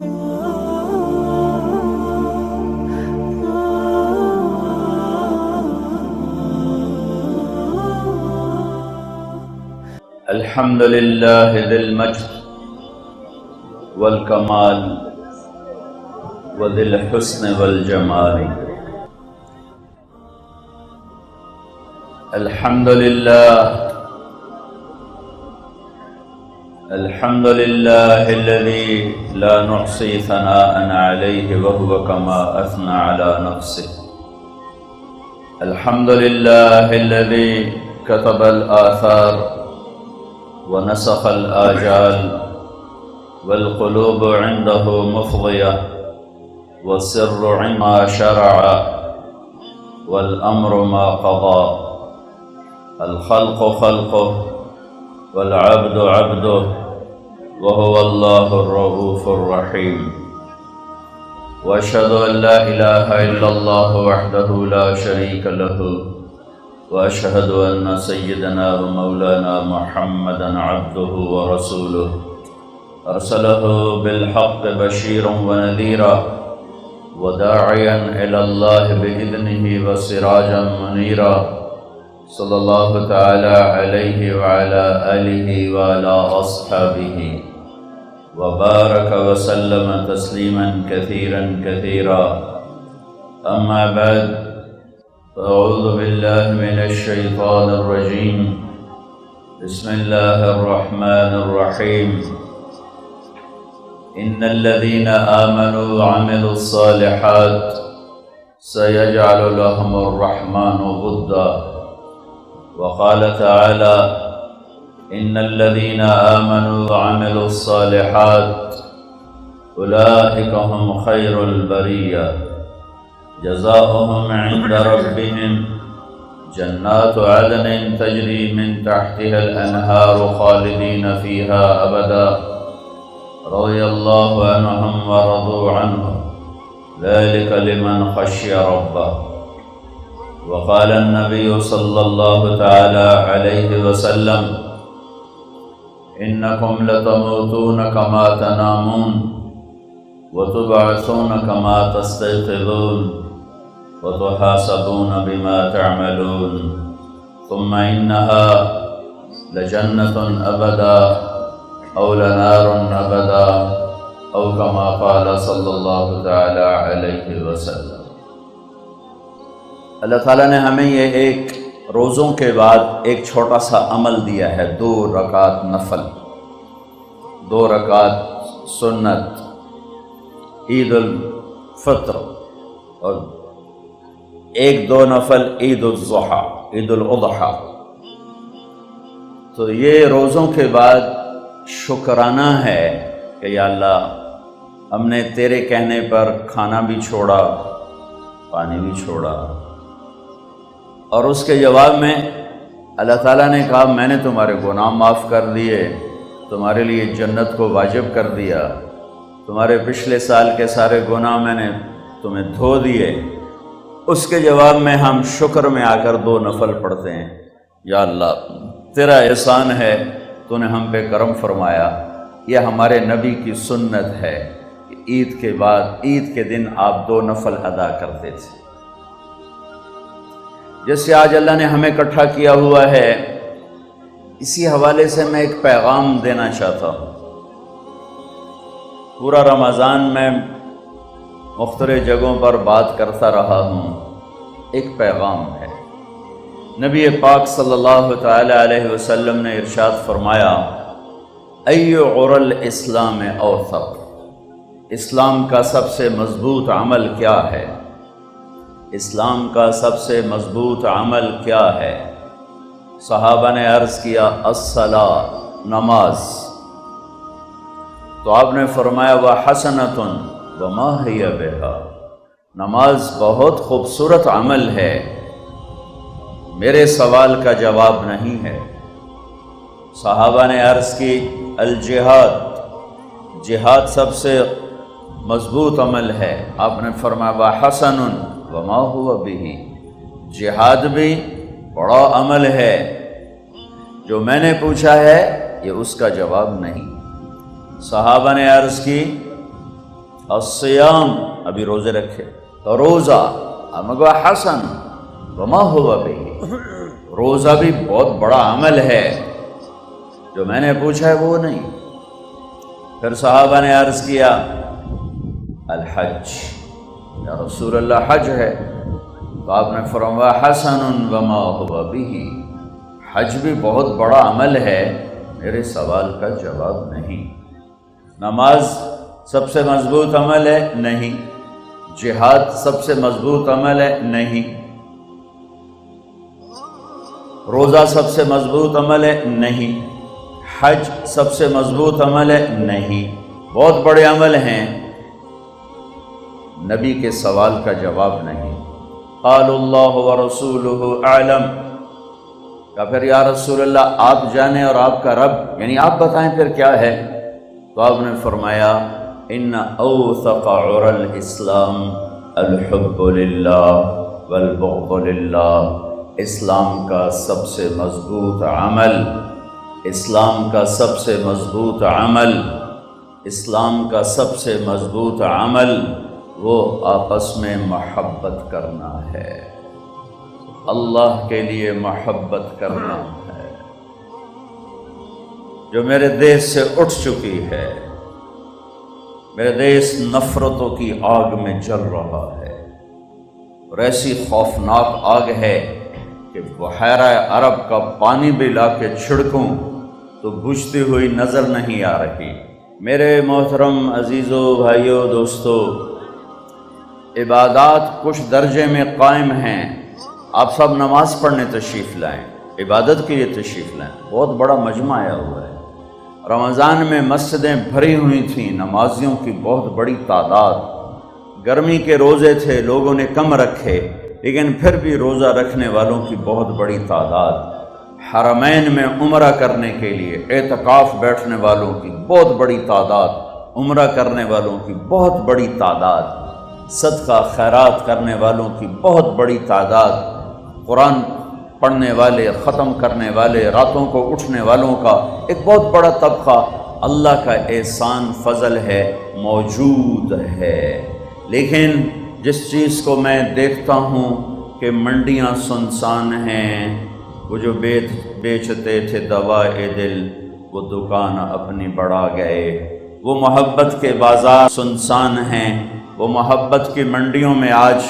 الحمد لله ذي المجد والكمال وذي الحسن والجمال. الحمد لله الذي لا نحصي ثناء عليه وهو كما أثنى على نفسه. الحمد لله الذي كتب الآثار ونسخ الآجال والقلوب عنده مفضية والسر عما شرع والأمر ما قضى. الخلق خلقه والعبد عبده وهو الله الرؤوف الرحيم. وأشهد أن لا إله إلا الله وحده لا شريك له وأشهد أن سيدنا ومولانا محمدا عبده ورسوله أرسله بالحق بشيرا ونذيرا وداعيا إلى الله بإذنه وسراجا منيرا. صلى الله تعالى عليه وعلى آله وعلى أصحابه وبارك وسلم تسليما كثيرا كثيرا. أما بعد، أعوذ بالله من الشيطان الرجيم. بسم الله الرحمن الرحيم. إن الذين آمنوا وعملوا الصالحات سيجعل لهم الرحمن ودا. وقال تعالى: إن الذين آمنوا وعملوا الصالحات أولئك هم خير البرية جزاؤهم عند ربهم جنات عدن تجري من تحتها الأنهار خالدين فيها أبدا رضي الله عنهم ورضوا عنه ذلك لمن خشي ربه. وقال النبي صلى الله تعالى عليه وسلم: إنكم لتموتون كما تنامون وتبعثون كما تستيقظون وتحاسبون بما تعملون ثم إنها لجنة أبدا أو لنار أبدا أو كما قال صلی اللہ تعالی علیہ وسلم. اللہ تعالیٰ نے ہمیں یہ ایک روزوں کے بعد ایک چھوٹا سا عمل دیا ہے، 2 رکعت نفل، 2 رکعت سنت، عید الفطر، اور 1-2 نفل عید الضحیٰ، عید الاضحیٰ. تو یہ روزوں کے بعد شکرانہ ہے کہ یا اللہ، ہم نے تیرے کہنے پر کھانا بھی چھوڑا، پانی بھی چھوڑا، اور اس کے جواب میں اللہ تعالیٰ نے کہا میں نے تمہارے گناہ معاف کر دیے، تمہارے لیے جنت کو واجب کر دیا، تمہارے پچھلے سال کے سارے گناہ میں نے تمہیں دھو دیے. اس کے جواب میں ہم شکر میں آ کر 2 نفل پڑھتے ہیں. یا اللہ، تیرا احسان ہے، تو نے ہم پہ کرم فرمایا. یہ ہمارے نبی کی سنت ہے کہ عید کے بعد، عید کے دن آپ 2 نفل ادا کرتے تھے. جیسے آج اللہ نے ہمیں اکٹھا کیا ہوا ہے، اسی حوالے سے میں ایک پیغام دینا چاہتا ہوں. پورا رمضان میں مختلف جگہوں پر بات کرتا رہا ہوں. ایک پیغام ہے. نبی پاک صلی اللہ تعالی علیہ وسلم نے ارشاد فرمایا: ای عر الاسلام اوثق. اسلام کا سب سے مضبوط عمل کیا ہے؟ اسلام کا سب سے مضبوط عمل کیا ہے؟ صحابہ نے عرض کیا: الصلاۃ، نماز. تو آپ نے فرمایا: وحسنۃ وما ہی بہا. نماز بہت خوبصورت عمل ہے، میرے سوال کا جواب نہیں ہے. صحابہ نے عرض کی: الجہاد. جہاد سب سے مضبوط عمل ہے. آپ نے فرمایا: وحسن وما ہوا بہ. جہاد بھی بڑا عمل ہے. جو میں نے پوچھا ہے یہ اس کا جواب نہیں. صحابہ نے عرض کی: الصیام ابھی روزے رکھے تو روزہ امگو حسن وما ہوا بہ، روزہ بھی بہت بڑا عمل ہے، جو میں نے پوچھا ہے وہ نہیں۔ پھر صحابہ نے عرض کیا الحج، یا رسول اللہ حج ہے، تو آپ نے فرمایا حسن وما ہوا بہ، حج بھی بہت بڑا عمل ہے، میرے سوال کا جواب نہیں۔ نماز سب سے مضبوط عمل ہے؟ نہیں۔ جہاد سب سے مضبوط عمل ہے؟ نہیں۔ روزہ سب سے مضبوط عمل ہے؟ نہیں۔ حج سب سے مضبوط عمل ہے؟ نہیں۔ بہت بڑے عمل ہیں، نبی کے سوال کا جواب نہیں۔ قال اللہ ورسولہ اعلم، کہ پھر یا رسول اللہ آپ جانیں اور آپ کا رب، یعنی آپ بتائیں پھر کیا ہے؟ تو آپ نے فرمایا ان اوثق عر الاسلام الحب للہ والبغض للہ، اسلام کا سب سے مضبوط عمل، اسلام کا سب سے مضبوط عمل، اسلام کا سب سے مضبوط عمل وہ آپس میں محبت کرنا ہے، اللہ کے لیے محبت کرنا ہے، جو میرے دیش سے اٹھ چکی ہے۔ میرے دیش نفرتوں کی آگ میں جل رہا ہے، اور ایسی خوفناک آگ ہے کہ بحیرہ عرب کا پانی بھی لا کے چھڑکوں تو بجھتی ہوئی نظر نہیں آ رہی۔ میرے محترم عزیزو بھائیو دوستو، عبادات کچھ درجے میں قائم ہیں۔ آپ سب نماز پڑھنے تشریف لائیں، عبادت کے لیے تشریف لائیں، بہت بڑا مجمع آیا ہوا ہے۔ رمضان میں مسجدیں بھری ہوئی تھیں، نمازیوں کی بہت بڑی تعداد، گرمی کے روزے تھے، لوگوں نے کم رکھے، لیکن پھر بھی روزہ رکھنے والوں کی بہت بڑی تعداد، حرمین میں عمرہ کرنے کے لیے اعتکاف بیٹھنے والوں کی بہت بڑی تعداد، عمرہ کرنے والوں کی بہت بڑی تعداد، صدقہ خیرات کرنے والوں کی بہت بڑی تعداد، قرآن پڑھنے والے، ختم کرنے والے، راتوں کو اٹھنے والوں کا ایک بہت بڑا طبقہ، اللہ کا احسان فضل ہے، موجود ہے۔ لیکن جس چیز کو میں دیکھتا ہوں کہ منڈیاں سنسان ہیں، وہ جو بیچتے تھے دوائے دل وہ دکان اپنی بڑھا گئے، وہ محبت کے بازار سنسان ہیں، وہ محبت کی منڈیوں میں آج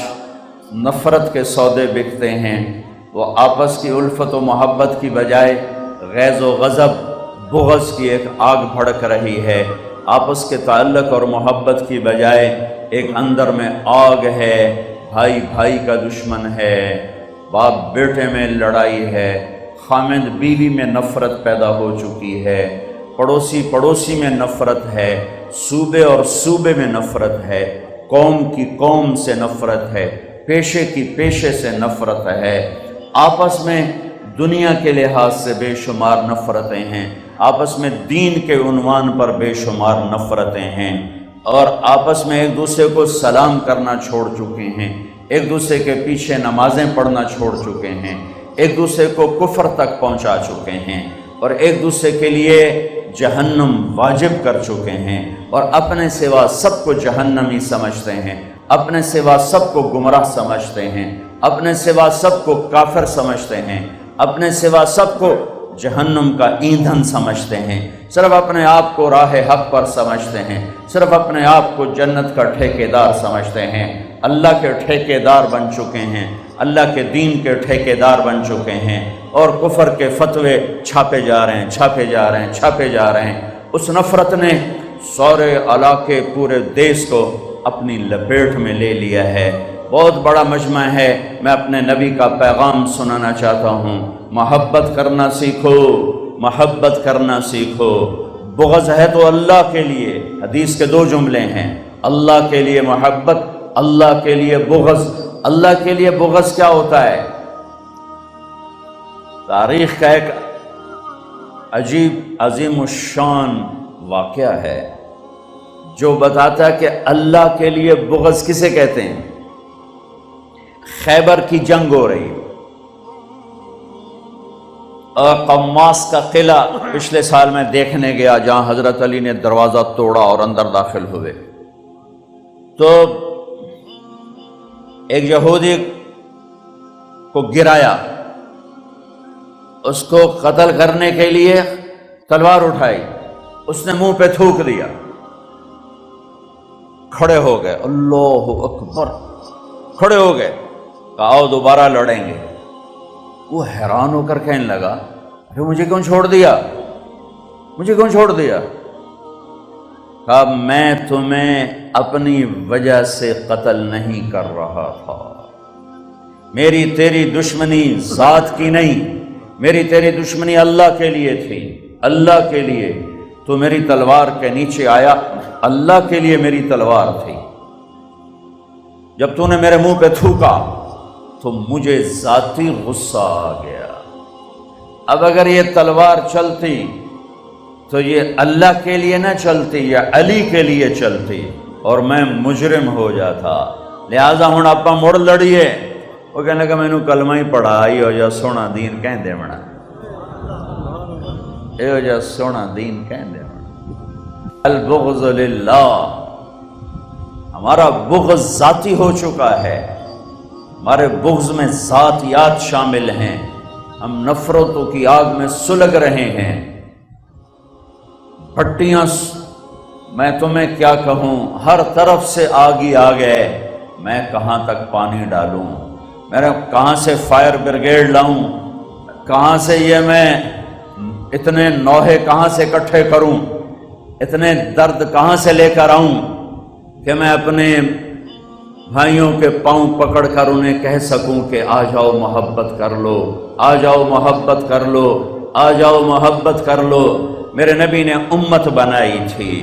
نفرت کے سودے بکتے ہیں، وہ آپس کی الفت و محبت کی بجائے غیظ و غضب بغض کی ایک آگ بھڑک رہی ہے، آپس کے تعلق اور محبت کی بجائے ایک اندر میں آگ ہے، بھائی بھائی کا دشمن ہے، باپ بیٹے میں لڑائی ہے، خامند بیوی میں نفرت پیدا ہو چکی ہے، پڑوسی پڑوسی میں نفرت ہے، صوبے اور صوبے میں نفرت ہے، قوم کی قوم سے نفرت ہے، پیشے کی پیشے سے نفرت ہے، آپس میں دنیا کے لحاظ سے بے شمار نفرتیں ہیں، آپس میں دین کے عنوان پر بے شمار نفرتیں ہیں، اور آپس میں ایک دوسرے کو سلام کرنا چھوڑ چکے ہیں، ایک دوسرے کے پیچھے نمازیں پڑھنا چھوڑ چکے ہیں، ایک دوسرے کو کفر تک پہنچا چکے ہیں، اور ایک دوسرے کے لیے جہنم واجب کر چکے ہیں، اور اپنے سوا سب کو جہنمی سمجھتے ہیں، اپنے سوا سب کو گمراہ سمجھتے ہیں، اپنے سوا سب کو کافر سمجھتے ہیں، اپنے سوا سب کو جہنم کا ایندھن سمجھتے ہیں، صرف اپنے آپ کو راہ حق پر سمجھتے ہیں، صرف اپنے آپ کو جنت کا ٹھیکیدار سمجھتے ہیں، اللہ کے ٹھیکیدار بن چکے ہیں، اللہ کے دین کے ٹھیکیدار بن چکے ہیں، اور کفر کے فتوے چھاپے جا رہے ہیں، چھاپے جا رہے ہیں، چھاپے جا رہے ہیں۔ اس نفرت نے سارے علاقے پورے دیش کو اپنی لپیٹ میں لے لیا ہے۔ بہت بڑا مجمع ہے، میں اپنے نبی کا پیغام سنانا چاہتا ہوں، محبت کرنا سیکھو، محبت کرنا سیکھو۔ بغض ہے تو اللہ کے لیے، حدیث کے دو جملے ہیں، اللہ کے لیے محبت، اللہ کے لیے بغض۔ اللہ کے لیے بغض کیا ہوتا ہے؟ تاریخ کا ایک عجیب عظیم الشان واقعہ ہے جو بتاتا ہے کہ اللہ کے لیے بغض کسے کہتے ہیں۔ خیبر کی جنگ ہو رہی، اور قماس کا قلعہ پچھلے سال میں دیکھنے گیا، جہاں حضرت علی نے دروازہ توڑا اور اندر داخل ہوئے۔ تو ایک یہودی کو گرایا، اس کو قتل کرنے کے لیے تلوار اٹھائی، اس نے منہ پہ تھوک دیا، کھڑے ہو گئے، اللہ اکبر، کھڑے ہو گئے، کہا آؤ دوبارہ لڑیں گے۔ وہ حیران ہو کر کہنے لگا ارے مجھے کیوں چھوڑ دیا، مجھے کیوں چھوڑ دیا؟ کہا میں تمہیں اپنی وجہ سے قتل نہیں کر رہا تھا، میری تیری دشمنی ذات کی نہیں، میری تیری دشمنی اللہ کے لیے تھی، اللہ کے لیے تو میری تلوار کے نیچے آیا، اللہ کے لیے میری تلوار تھی۔ جب تو نے میرے منہ پہ تھوکا تو مجھے ذاتی غصہ آ گیا۔ اب اگر یہ تلوار چلتی تو یہ اللہ کے لیے نہ چلتی، یا علی کے لیے چلتی، اور میں مجرم ہو جاتا، لہذا ہوں آپ مڑ لڑیے۔ وہ کہنے لگا میں نے کلمہ ہی پڑھا، آئی ہو جا سونا دین کہہ دے منا، اے ہو جا سونا دین کہہ دے منا۔ البغض للہ، ہمارا بغض ذاتی ہو چکا ہے، ہمارے بغض میں ذاتیات شامل ہیں، ہم نفرتوں کی آگ میں سلگ رہے ہیں۔ پھٹیاں میں تمہیں کیا کہوں، ہر طرف سے آگ ہی آگ ہے، میں کہاں تک پانی ڈالوں، میں کہاں سے فائر بریگیڈ لاؤں، کہاں سے یہ میں اتنے نوحے کہاں سے اکٹھے کروں، اتنے درد کہاں سے لے کر آؤں کہ میں اپنے بھائیوں کے پاؤں پکڑ کر انہیں کہہ سکوں کہ آ جاؤ محبت کر لو، آ جاؤ محبت کر لو، آ جاؤ محبت کر لو۔ میرے نبی نے امت بنائی تھی،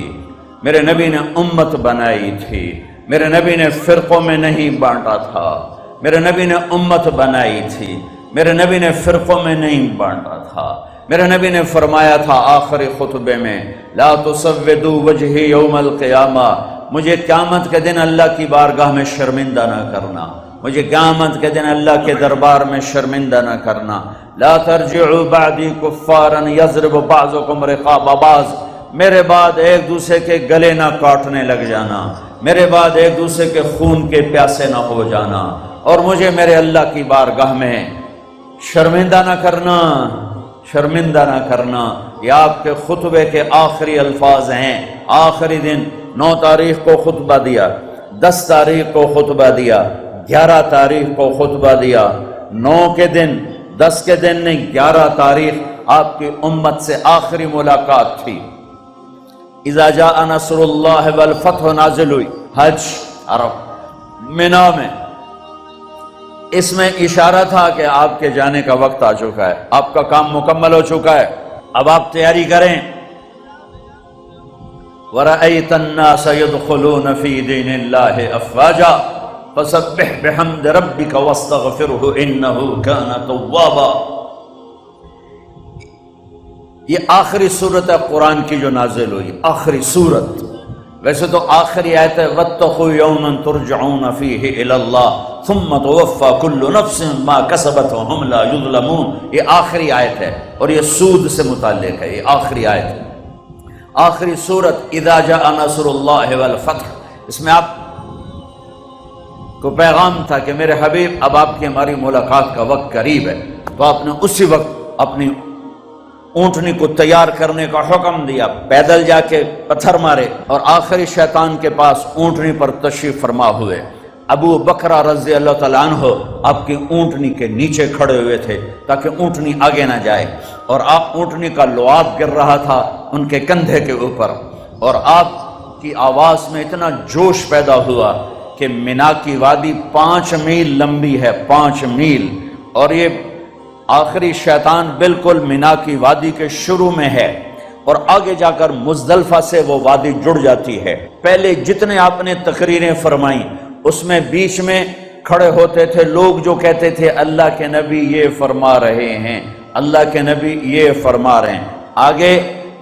میرے نبی نے امت بنائی تھی، میرے نبی نے فرقوں میں نہیں بانٹا تھا، میرے نبی نے امت بنائی تھی، میرے نبی نے فرقوں میں نہیں بانٹا تھا۔ میرے نبی نے فرمایا تھا آخری خطبے میں لا تسودوا وجہی یوم القیامہ، مجھے قیامت کے دن اللہ کی بارگاہ میں شرمندہ نہ کرنا، مجھے قیامت کے دن اللہ کے دربار میں شرمندہ نہ کرنا۔ لا ترجعوا بعدی کفارا یضرب بعضکم رقاب بعض، میرے بعد ایک دوسرے کے گلے نہ کاٹنے لگ جانا، میرے بعد ایک دوسرے کے خون کے پیاسے نہ ہو جانا، اور مجھے میرے اللہ کی بارگاہ میں شرمندہ نہ کرنا، شرمندہ نہ کرنا۔ یہ آپ کے خطبے کے آخری الفاظ ہیں۔ آخری دن 9 تاریخ کو خطبہ دیا، 10 تاریخ کو خطبہ دیا، 11 تاریخ کو خطبہ دیا، 9 کے دن 10 کے دن نہیں، 11 تاریخ آپ کی امت سے آخری ملاقات تھی۔ اذا جاء نصر اللہ والفتح نازل ہوئی حج عرب منا میں، اس میں اشارہ تھا کہ آپ کے جانے کا وقت آ چکا ہے، آپ کا کام مکمل ہو چکا ہے، اب آپ تیاری کریں۔ وَرَأَيْتَ النَّاسَ يَدْخُلُونَ فِي دِينِ اللَّهِ أَفْوَاجًا فَسَبِّحْ بِحَمْدِ رَبِّكَ وَاسْتَغْفِرْهُ إِنَّهُ كَانَ تَوَّابًا۔ یہ آخری صورت ہے قرآن کی جو نازل ہوئی، آخری صورت۔ ویسے تو آخری آیت ہے وَاتَّقُوا يَوْمًا تُرْجَعُونَ فِيهِ إِلَى اللَّهِ ثُمَّ تُوَفَّى كُلُّ نَفْسٍ مَا كَسَبَتْ وَهُمْ لَا يُظْلَمُونَ۔ یہ آخری آیت ہے اور یہ سود سے متعلق ہے، یہ آخری آیت ہے۔ آخری صورت اذا جاء نصر اللہ والفتح، اس میں آپ کو پیغام تھا کہ میرے حبیب اب آپ کی ہماری ملاقات کا وقت قریب ہے، تو آپ نے اسی وقت اپنی اونٹنی کو تیار کرنے کا حکم دیا، پیدل جا کے پتھر مارے اور آخری شیطان کے پاس اونٹنی پر تشریف فرما ہوئے۔ ابو بکر رضی اللہ تعالیٰ عنہ آپ کی اونٹنی کے نیچے کھڑے ہوئے تھے تاکہ اونٹنی آگے نہ جائے، اور آپ اونٹنی کا لعاب گر رہا تھا ان کے کندھے کے اوپر، اور آپ کی آواز میں اتنا جوش پیدا ہوا کہ منا کی وادی 5 میل لمبی ہے، 5 میل، اور یہ آخری شیطان بالکل منا کی وادی کے شروع میں ہے، اور آگے جا کر مزدلفہ سے وہ وادی جڑ جاتی ہے۔ پہلے جتنے آپ نے تقریریں فرمائیں اس میں بیچ میں کھڑے ہوتے تھے لوگ جو کہتے تھے اللہ کے نبی یہ فرما رہے ہیں، اللہ کے نبی یہ فرما رہے ہیں۔ آگے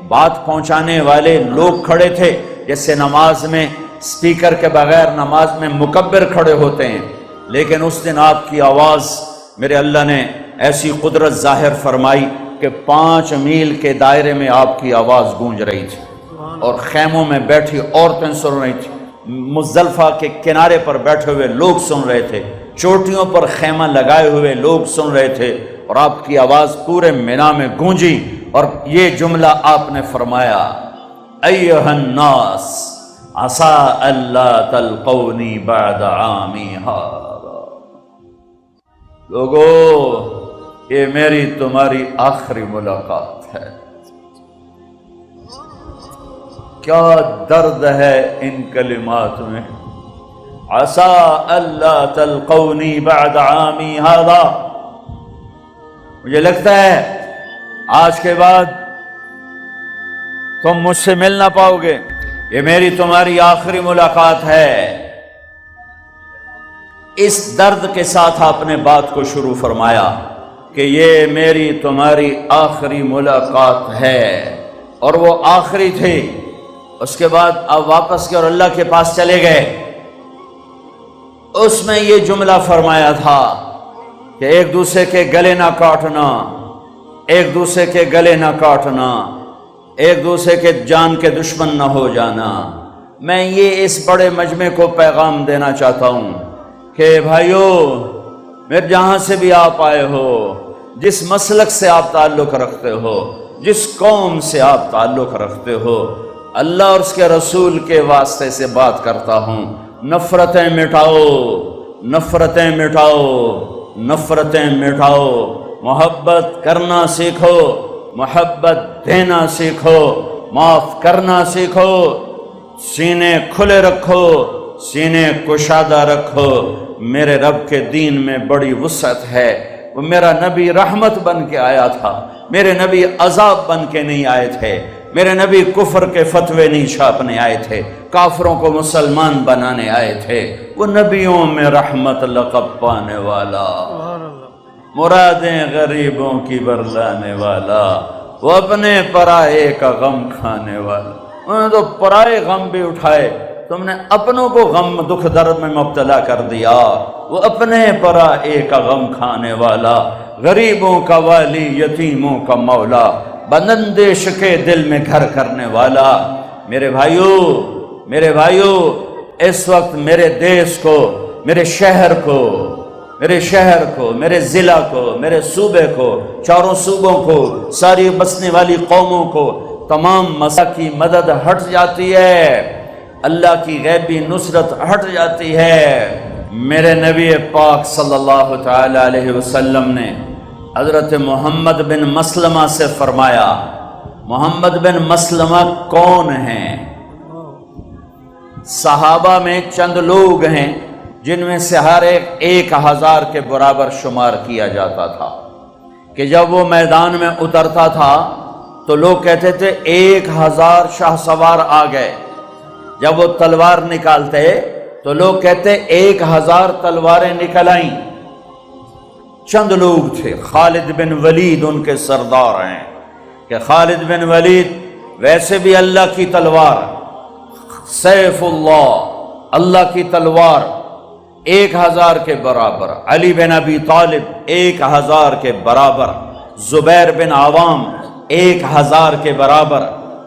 بات پہنچانے والے لوگ کھڑے تھے، جیسے نماز میں سپیکر کے بغیر نماز میں مکبر کھڑے ہوتے ہیں، لیکن اس دن آپ کی آواز میرے اللہ نے ایسی قدرت ظاہر فرمائی کہ 5 میل کے دائرے میں آپ کی آواز گونج رہی تھی، اور خیموں میں بیٹھی عورتیں سن رہی تھی، مزدلفہ کے کنارے پر بیٹھے ہوئے لوگ سن رہے تھے، چوٹیوں پر خیمہ لگائے ہوئے لوگ سن رہے تھے، اور آپ کی آواز پورے مینا میں گونجی، اور یہ جملہ آپ نے فرمایا، ایھا الناس عسیٰ اللہ تلقونی بعد عامی ھذا، لوگو یہ میری تمہاری آخری ملاقات ہے۔ کیا درد ہے ان کلمات میں، عسیٰ اللہ تلقونی بعد عامی ھذا۔ مجھے لگتا ہے آج کے بعد تم مجھ سے مل نہ پاؤ گے، یہ میری تمہاری آخری ملاقات ہے۔ اس درد کے ساتھ آپ نے بات کو شروع فرمایا کہ یہ میری تمہاری آخری ملاقات ہے، اور وہ آخری تھی۔ اس کے بعد آپ واپس کے اور اللہ کے پاس چلے گئے۔ اس میں یہ جملہ فرمایا تھا کہ ایک دوسرے کے گلے نہ کاٹنا، ایک دوسرے کے گلے نہ کاٹنا، ایک دوسرے کے جان کے دشمن نہ ہو جانا۔ میں یہ اس بڑے مجمع کو پیغام دینا چاہتا ہوں کہ بھائیو، میرے جہاں سے بھی آپ آئے ہو، جس مسلک سے آپ تعلق رکھتے ہو، جس قوم سے آپ تعلق رکھتے ہو، اللہ اور اس کے رسول کے واسطے سے بات کرتا ہوں، نفرتیں مٹاؤ، نفرتیں مٹاؤ، نفرتیں مٹاؤ، محبت کرنا سیکھو، محبت دینا سیکھو، معاف کرنا سیکھو، سینے کھلے رکھو، سینے کشادہ رکھو۔ میرے رب کے دین میں بڑی وسعت ہے۔ وہ میرا نبی رحمت بن کے آیا تھا، میرے نبی عذاب بن کے نہیں آئے تھے، میرے نبی کفر کے فتوے نہیں چھاپنے آئے تھے، کافروں کو مسلمان بنانے آئے تھے۔ وہ نبیوں میں رحمت لقب پانے والا، مرادیں غریبوں کی برلانے والا، وہ اپنے پرائے کا غم کھانے والا۔ انہوں نے تو پرائے غم بھی اٹھائے، تم نے اپنوں کو غم دکھ درد میں مبتلا کر دیا۔ وہ اپنے پرائے کا غم کھانے والا، غریبوں کا والی، یتیموں کا مولا، بندش کے دل میں گھر کرنے والا۔ میرے بھائیو، میرے بھائیو، اس وقت میرے دیش کو، میرے شہر کو، میرے شہر کو، میرے ضلع کو، میرے صوبے کو، چاروں صوبوں کو، ساری بسنے والی قوموں کو تمام مسا کی مدد ہٹ جاتی ہے، اللہ کی غیبی نصرت ہٹ جاتی ہے۔ میرے نبی پاک صلی اللہ تعالی علیہ وسلم نے حضرت محمد بن مسلمہ سے فرمایا، محمد بن مسلمہ کون ہیں؟ صحابہ میں چند لوگ ہیں جن میں سے ہر ایک 1000 کے برابر شمار کیا جاتا تھا کہ جب وہ میدان میں اترتا تھا تو لوگ کہتے تھے 1000 شاہ سوار آ گئے۔ جب وہ تلوار نکالتے تو لوگ کہتے 1000 تلواریں نکل آئیں۔ چند لوگ تھے، خالد بن ولید ان کے سردار ہیں کہ خالد بن ولید ویسے بھی اللہ کی تلوار، سیف اللہ، اللہ کی تلوار، 1000 کے برابر، علی بن ابی طالب 1000 کے برابر، زبیر بن عوام 1000 کے برابر،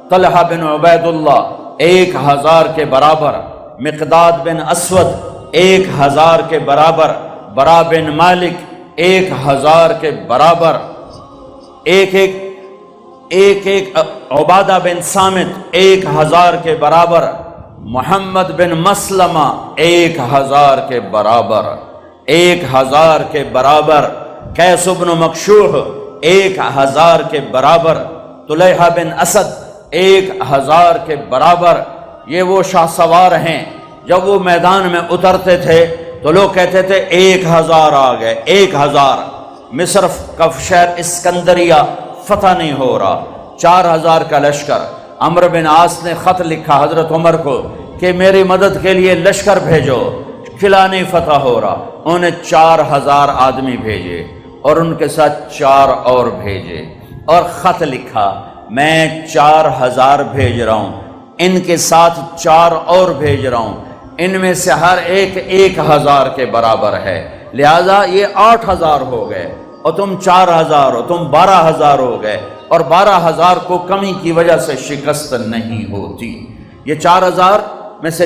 طلحہ بن عبید اللہ 1000 کے برابر، مقداد بن اسود 1000 کے برابر، برا بن مالک 1000 کے برابر، ایک عبادہ بن صامت 1000 کے برابر، محمد بن مسلمہ 1000 کے برابر، 1000 کے برابر، قیس بن مکشوح 1000 کے برابر، طلحہ بن اسد 1000 کے برابر۔ یہ وہ شاہ سوار ہیں، جب وہ میدان میں اترتے تھے تو لوگ کہتے تھے 1000 آ گئے، 1000۔ مصر کا شہر اسکندریہ فتح نہیں ہو رہا، 4000 کا لشکر۔ عمرو بن عاص نے خط لکھا حضرت عمر کو کہ میری مدد کے لیے لشکر بھیجو، قلعہ نہیں فتح ہو رہا۔ انہوں نے 4000 آدمی بھیجے اور ان کے ساتھ 4 اور بھیجے اور خط لکھا، میں 4000 بھیج رہا ہوں، ان کے ساتھ 4 اور بھیج رہا ہوں، ان میں سے ہر ایک 1000 کے برابر ہے، لہذا یہ 8000 ہو گئے اور تم 4000 ہو، تم 12000 ہو گئے، اور 12000 کو کمی کی وجہ سے شکست نہیں ہوتی۔ یہ 4000 میں سے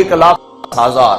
1,00,000,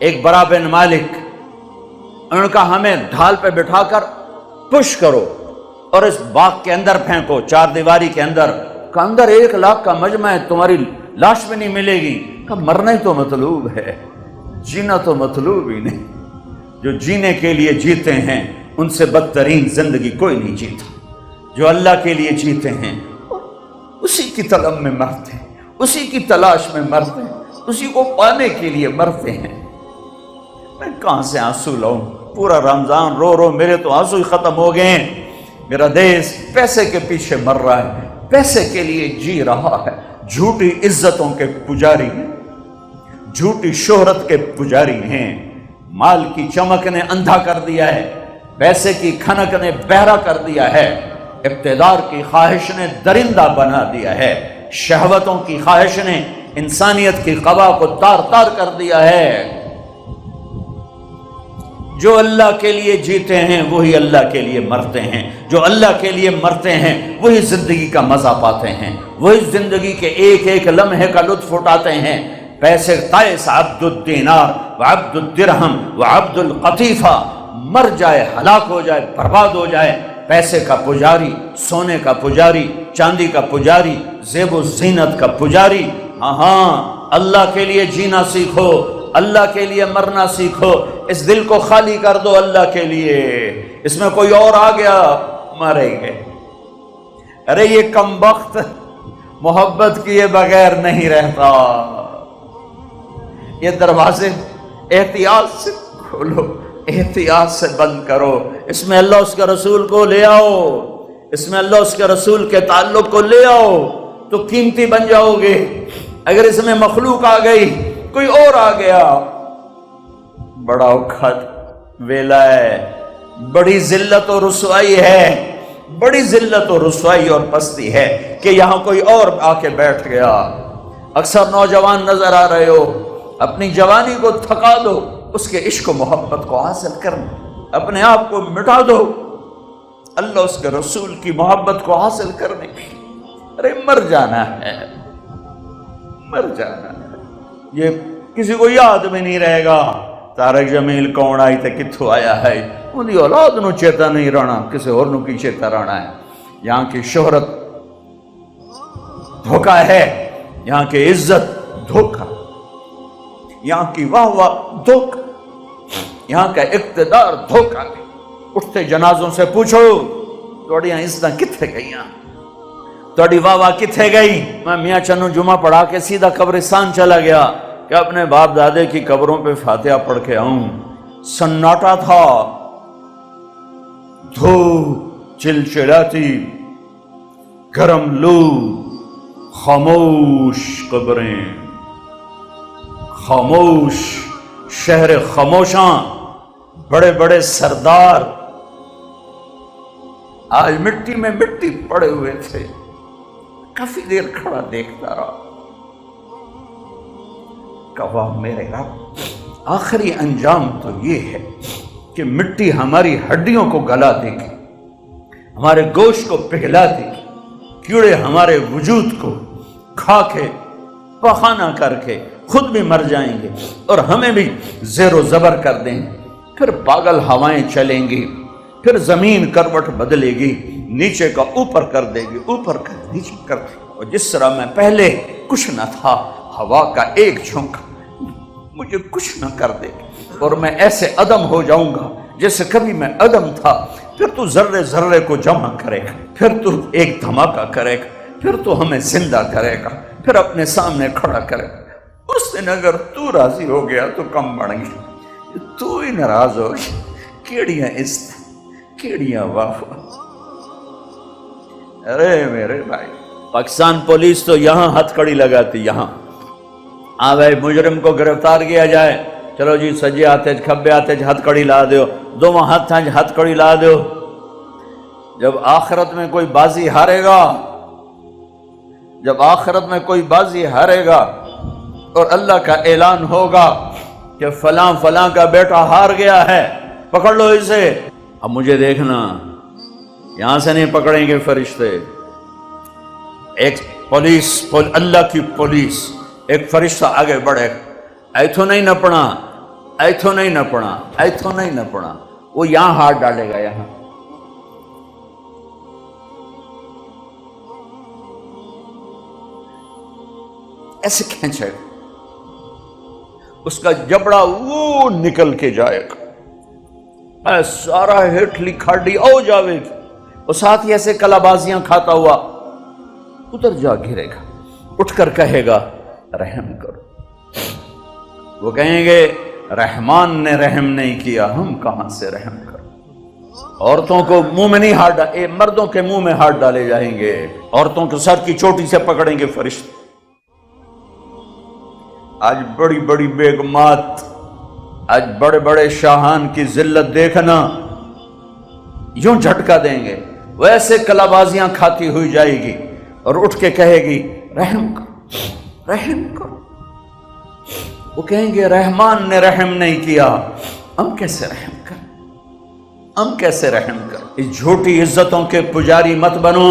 ایک برا بن مالک، انہوں نے کہا ہمیں ڈھال پہ بٹھا کر پش کرو اور اس باغ کے اندر پھینکو، چار دیواری کے اندر، کہ اندر 1 لاکھ کا مجمع ہے، تمہاری لاش بھی نہیں ملے گی۔ کہ مرنا ہی تو مطلوب ہے، جینا تو مطلوب ہی نہیں۔ جو جینے کے لیے جیتے ہیں ان سے بدترین زندگی کوئی نہیں جیتا۔ جو اللہ کے لیے جیتے ہیں اسی کی طلب میں مرتے ہیں، اسی کی تلاش میں مرتے ہیں، اسی کو پانے کے لیے مرتے ہیں۔ میں کہاں سے آنسو لاؤں؟ پورا رمضان رو رو میرے تو آنسو ہی ختم ہو گئے ہیں۔ میرا دیش پیسے کے پیچھے مر رہا ہے، پیسے کے لیے جی رہا ہے، جھوٹی عزتوں کے پجاری ہیں، جھوٹی شہرت کے پجاری ہیں۔ مال کی چمک نے اندھا کر دیا ہے، پیسے کی کھنک نے بہرا کر دیا ہے، اقتدار کی خواہش نے درندہ بنا دیا ہے، شہوتوں کی خواہش نے انسانیت کی قبا کو تار تار کر دیا ہے۔ جو اللہ کے لیے جیتے ہیں وہی اللہ کے لیے مرتے ہیں، جو اللہ کے لیے مرتے ہیں وہی زندگی کا مزہ پاتے ہیں، وہی زندگی کے ایک ایک لمحے کا لطف اٹھاتے ہیں۔ پیسے قیس عبد الدینار وعبد الدرہم وعبد القطیفہ مر جائے، ہلاک ہو جائے، برباد ہو جائے، پیسے کا پجاری، سونے کا پجاری، چاندی کا پجاری، زیب و زینت کا پجاری۔ ہاں اللہ کے لیے جینا سیکھو، اللہ کے لیے مرنا سیکھو، اس دل کو خالی کر دو اللہ کے لیے۔ اس میں کوئی اور آ گیا مرے گے۔ ارے یہ کم بخت محبت کیے بغیر نہیں رہتا۔ یہ دروازے احتیاط سے کھولو، احتیاط سے بند کرو۔ اس میں اللہ اس کے رسول کو لے آؤ، اس میں اللہ اس کے رسول کے تعلق کو لے آؤ تو قیمتی بن جاؤ گے۔ اگر اس میں مخلوق آ گئی، کوئی اور آ گیا، بڑا اوکھد ویلا ہے، بڑی ذلت و رسوائی ہے، بڑی ذلت و رسوائی اور پستی ہے کہ یہاں کوئی اور آ کے بیٹھ گیا۔ اکثر نوجوان نظر آ رہے ہو، اپنی جوانی کو تھکا دو، اس کے عشق و محبت کو حاصل کرنے، اپنے آپ کو مٹا دو اللہ اس کے رسول کی محبت کو حاصل کرنے کی۔ ارے مر جانا ہے، مر جانا ہے، یہ کسی کو یاد بھی نہیں رہے گا۔ تارک جمیل کون آئی تے کتھو آیا ہے، انہی اولاد نو چیتا نہیں رہنا، کسی اور نو کی چیتا رہنا ہے۔ یہاں کی شہرت دھوکہ ہے، یہاں کی عزت دھوکہ، یہاں کی واہ واہ دھوکہ، یہاں کا اقتدار دھوکہ۔ اٹھتے جنازوں سے پوچھو توڑیاں عزتاں کتھے گئیاں، توڑی واہ واہ کتھے گئی؟ میں میاں چنو جمعہ پڑھا کے سیدھا قبرستان چلا گیا کہ اپنے باپ دادے کی قبروں پہ فاتحہ پڑھ کے آؤں۔ سناٹا تھا، دھوپ چلچلاتی، گرم لو، خاموش قبریں، خاموش شہر خاموشاں، بڑے بڑے سردار آج مٹی میں مٹی پڑے ہوئے تھے۔ کافی دیر کھڑا دیکھتا رہا، کہا میرے رب آخری انجام تو یہ ہے کہ مٹی ہماری ہڈیوں کو گلا دے گی، ہمارے گوشت کو پگھلا دے گی، کیڑے ہمارے وجود کو کھا کے پخانہ کر کے خود بھی مر جائیں گے اور ہمیں بھی زیر و زبر کر دیں گے۔ پھر پاگل ہوائیں چلیں گی، پھر زمین کروٹ بدلے گی، نیچے کا اوپر کر دے گی، اوپر کا نیچے کر دے گی، اور جس طرح میں پہلے کچھ نہ تھا، ہوا کا ایک جھونکا مجھے کچھ نہ کر دے گی اور میں ایسے عدم ہو جاؤں گا جیسے کبھی میں عدم تھا۔ پھر تو ذرے ذرے کو جمع کرے گا، پھر تو ایک دھماکہ کرے گا، پھر تو ہمیں زندہ کرے گا، پھر اپنے سامنے کھڑا کرے گا۔ اس دن اگر تو راضی ہو گیا تو کم بڑھ گئی، تو ہی ناراض ہو گیا، کیڑیاں عزت، کیڑیاں واہ۔ ارے میرے بھائی، پاکستان پولیس تو یہاں ہتھ کڑی لگاتی، یہاں بھائی مجرم کو گرفتار کیا جائے، چلو جی سجے آتے کھبے آتے ہتھ کڑی لا دیو، دونوں ہتھ کڑی لا دیو۔ جب آخرت میں کوئی بازی ہارے گا، جب آخرت میں کوئی بازی ہارے گا اور اللہ کا اعلان ہوگا کہ فلاں فلاں کا بیٹا ہار گیا ہے، پکڑ لو اسے۔ اب مجھے دیکھنا، یہاں سے نہیں پکڑیں گے فرشتے، ایک پولیس، اللہ کی پولیس، ایک فرشتہ آگے بڑھے، ایتھو نہیں نپنا، ایتھو نہیں نپنا، ایتھو نہیں نپنا، وہ یہاں ہاتھ ڈالے گا، یہاں ایسے کھینچے گا، اس کا جبڑا وہ نکل کے جائے گا، سارا ہٹلی کھاڑی او جاوے گی، وہ ساتھ ہی ایسے کلابازیاں کھاتا ہوا ادھر جا گرے گا، اٹھ کر کہے گا رحم کرو۔ وہ کہیں گے رحمان نے رحم نہیں کیا، ہم کہاں سے رحم کریں؟ عورتوں کو منہ میں نہیں ہاتھ ڈالے، مردوں کے منہ میں ہاتھ ڈالے جائیں گے، عورتوں کے سر کی چوٹی سے پکڑیں گے فرشتے۔ آج بڑی بڑی بیگمات، آج بڑے بڑے شاہان کی ذلت دیکھنا، یوں جھٹکا دیں گے، ویسے کلابازیاں کھاتی ہوئی جائے گی اور اٹھ کے کہے گی رحم کرو، رحم کرو۔ وہ کہیں گے رحمان نے رحم نہیں کیا، ہم کیسے رحم کریں، ہم کیسے رحم کریں؟ اس جھوٹی عزتوں کے پجاری مت بنو،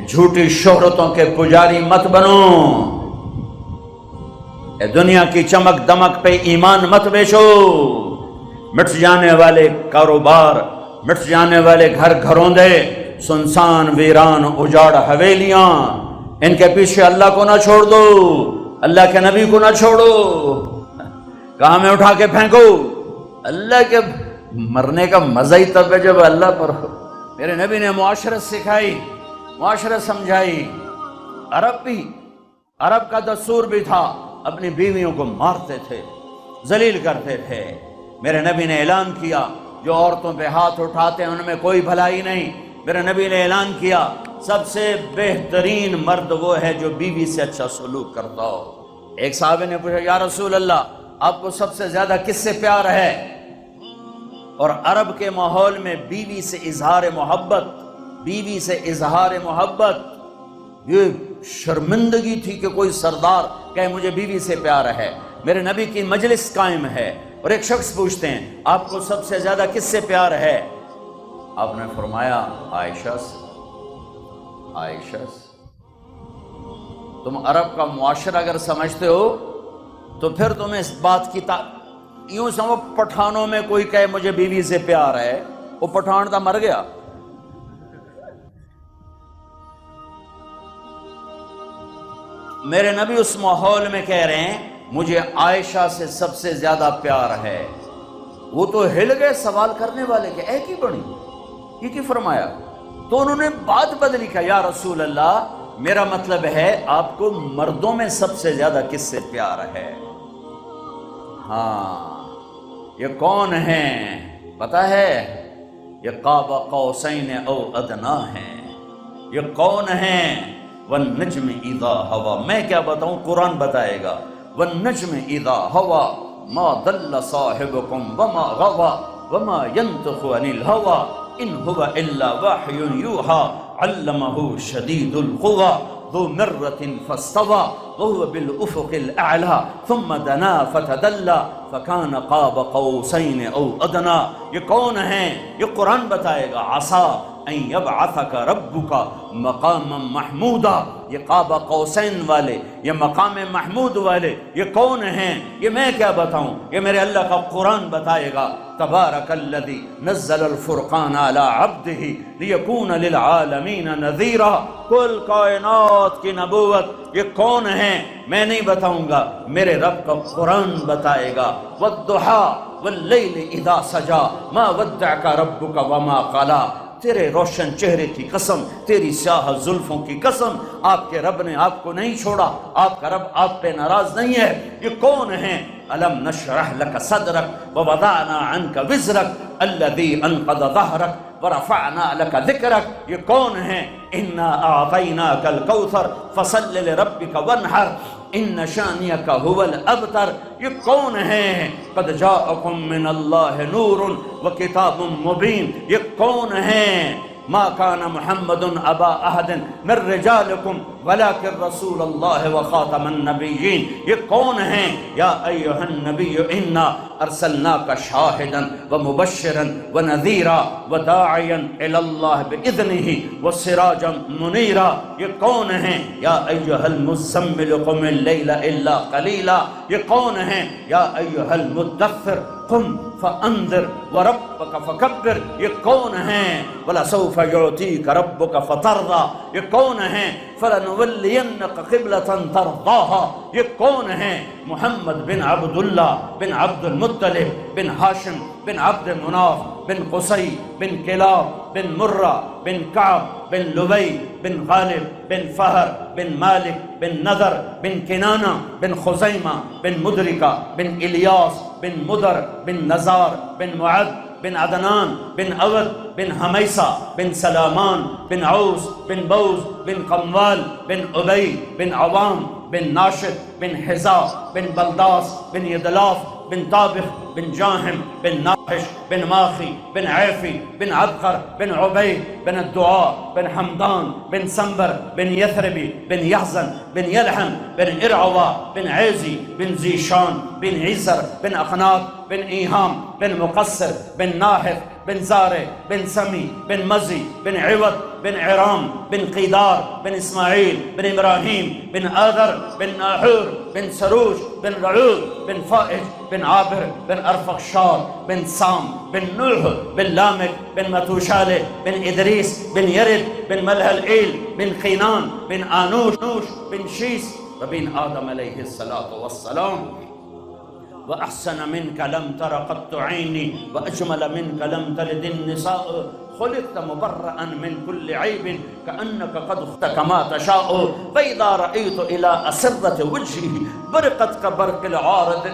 جھوٹی شہرتوں کے پجاری مت بنو، اے دنیا کی چمک دمک پہ ایمان مت بیچو۔ مٹ جانے والے کاروبار، مٹ جانے والے گھر گھروندے، سنسان ویران اجاڑ حویلیاں، ان کے پیچھے اللہ کو نہ چھوڑ دو، اللہ کے نبی کو نہ چھوڑو، کہاں میں اٹھا کے پھینکو؟ اللہ کے مرنے کا مزہ ہی تب ہے جب اللہ پر ہو۔ میرے نبی نے معاشرت سکھائی، معاشرت سمجھائی۔ عرب کا دستور بھی تھا، اپنی بیویوں کو مارتے تھے، ذلیل کرتے تھے۔ میرے نبی نے اعلان کیا جو عورتوں پہ ہاتھ اٹھاتے ہیں ان میں کوئی بھلائی نہیں۔ میرے نبی نے اعلان کیا سب سے بہترین مرد وہ ہے جو بیوی سے اچھا سلوک کرتا ہو۔ ایک صحابی نے پوچھا یا رسول اللہ آپ کو سب سے زیادہ کس سے پیار ہے؟ اور عرب کے ماحول میں بیوی سے اظہار محبت، بیوی سے اظہار محبت یہ شرمندگی تھی کہ کوئی سردار کہے مجھے بیوی سے پیار ہے۔ میرے نبی کی مجلس قائم ہے اور ایک شخص پوچھتے ہیں آپ کو سب سے زیادہ کس سے پیار ہے؟ آپ نے فرمایا عائشہ سے، عائشہ سے۔ تم عرب کا معاشرہ اگر سمجھتے ہو تو پھر تمہیں اس بات کی یوں سمجھو پٹھانوں میں کوئی کہے مجھے بیوی سے پیار ہے، وہ پٹھان تھا مر گیا۔ میرے نبی اس ماحول میں کہہ رہے ہیں مجھے عائشہ سے سب سے زیادہ پیار ہے۔ وہ تو ہل گئے سوال کرنے والے کہ اے کی بڑی یہ کی فرمایا؟ تو انہوں نے بات بدلی کہ یا رسول اللہ میرا مطلب ہے آپ کو مردوں میں سب سے زیادہ کس سے پیار ہے؟ ہاں یہ کون ہیں پتا ہے؟ یہ قاب قوسین او ادنا ہیں۔ یہ کون ہیں؟ والنجم اذا ہوا، میں کیا بتاؤں قرآن بتائے گا۔ والنجم اذا ہوا ما ضل صاحبکم وما غوا وما ينطق عن الہوا ان هو الا وحی یوحا علمہ شدید القوی ذو مرۃ فاستوى وهو بالافق الاعلی ثم دنا فتدلى فكان قاب قوسین او ادنا۔ یہ کون ہیں؟ یہ قرآن بتائے گا۔ عسیٰ ان یبعثک ربک مقاما محمودا، یہ قاب قوسین والے، یہ مقام محمود والے یہ کون ہیں؟ یہ میں کیا بتاؤں، یہ میرے اللہ کا قرآن بتائے گا۔ تبارک الذی نزل الفرقان علی عبدہ لیکون للعالمین نذیرا، کل کائنات کی نبوت یہ کون ہیں میں نہیں بتاؤں گا، میرے رب کا قرآن بتائے گا۔ والضحی واللیل اذا سجا ما ودعک ربک وما قلا، تیرے روشن چہرے کی قسم، تیری سیاہ زلفوں کی قسم، آپ کے رب نے آپ کو نہیں چھوڑا، آپ کا رب آپ پہ ناراض نہیں ہے۔ یہ کون ہیں؟ الم نشرح لک صدرک ووضعنا عنک وزرک الذی انقض ظہرک ورفعنا لک ذکرک۔ یہ کون ہیں؟ انا اعطیناک الکوثر فصل لربک وانحر ان شانیک هو الابتر۔ یہ کون ہیں؟ قد جاءکم من اللہ نور وکتاب مبین۔ یہ کون ہیں؟ ما کان محمد ابا احد من رجالکم ولکن رسول اللہ وخاتم النبیین۔ یہ کون ہیں؟ یا ایھا النبی انا ارسلناک شاہدا ومبشرا ونذیرا وداعیا الی اللہ باذنہ وسراجا منیرا. یہ کون ہیں؟ یا ایھا المزمل قم اللیل الا قلیلا. یہ کون ہیں؟ یا ایھا المدثر قم فانذر وربک فکبر. یہ کون ہیں؟ ولسوف یعطیک ربک فترضی. یہ کون ہیں؟ فلنولینک قبلۃ ترضاها. یہ کون ہیں؟ محمد بن عبداللہ بن عبد المطلب بن ہاشم بن عبد مناف بن قصی بن کلاب بن مرہ بن کعب بن لبی بن غالب بن فہر بن مالک بن نضر بن کنانہ بن خزیمہ بن مدرکہ بن الیاس بن مدر بن نزار بن معد بن عدنان بن اود بن حمیسہ بن سلامان بن عوس بن بوز بن قموال بن ابی بن عوام بن ناشد بن حزا بن بلداس بن یدلاف بن طابخ بن جاہم بن ناحش بن ماخی بن عیفی بن عبقر بن عبید بن الدعاء بن حمدان بن سنبر بن یثربی بن یحزن بن یلحم بن ارعوا بن عیزی بن زیشان بن عیسر بن اخناق بن ایہام بن مقصر بن ناحف بن زارع بن سمی بن مزی بن عوض بن عرام بن قیدار بن اسماعیل بن ابراہیم بن آذر بن ناحور بن سروج بن رعود بن فائج بن عابر بن ارفخشاد بن سام بن نوح بن لامک بن متوشالہ بن ادریس بن یرد بن ملہلعیل بن قینان بن آنوش بن شیس وبن آدم علیہ السلام. وأحسن منك لم تر قط عيني وأجمل منك لم تلد النساء خلقت مبرأ من كل عيب كأنك قد اخت كما تشاء فإذا رأيت إلى أسرة وجهه برقت كبرق العارض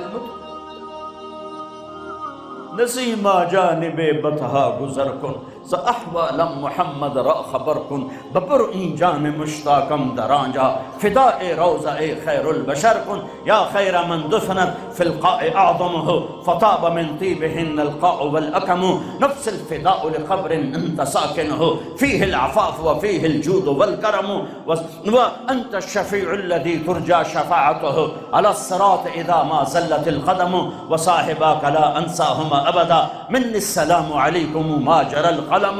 نسیما جانب بطہا گزر کن سأحوال محمد را خبر کن بپر این جان مشتاقم درانجا فداء روضہ خیر البشر کن یا خیر من دفنت فی القاء اعظمه فطاب من طیبهن القاء والاکم نفس الفداء لقبر انت ساکنه فيه العفاف وفيه الجود والكرم وانت الشفيع الذي ترجى شفاعته على الصراط اذا ما زلت القدم وصاحباك لا انساهما ابدا من السلام علیکم ما جرى القلم.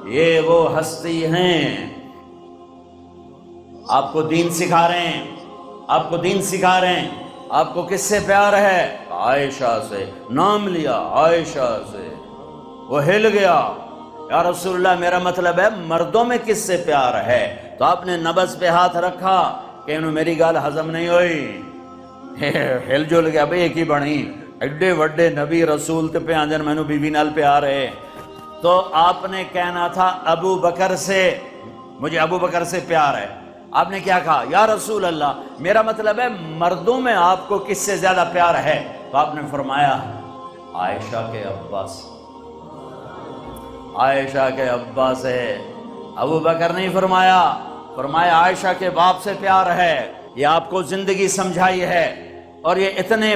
یہ وہ ہستی ہیں آپ کو دین سکھا رہے ہیں، آپ کو دین سکھا رہے ہیں. آپ کو کس سے پیار ہے؟ عائشہ سے. نام لیا عائشہ سے، وہ ہل گیا. یا رسول اللہ میرا مطلب ہے مردوں میں کس سے پیار ہے؟ تو آپ نے نبض پہ ہاتھ رکھا کہ انہوں میری گال ہضم نہیں ہوئی، ہل جل گیا. بھئی ایک ہی بڑی ایڈے وڈے نبی رسول تے پہ آنجن میں نو بی بی نال پیار ہے. تو آپ نے کہنا تھا ابو بکر سے، مجھے ابو بکر سے پیار ہے. آپ نے کیا کہا؟ یا رسول اللہ میرا مطلب ہے مردوں میں آپ کو کس سے زیادہ پیار ہے؟ تو آپ نے فرمایا عائشہ کے ابا سے. عائشہ کے ابا سے. ابو بکر نہیں فرمایا، فرمایا عائشہ کے باپ سے پیار ہے. یہ آپ کو زندگی سمجھائی ہے. اور یہ اتنے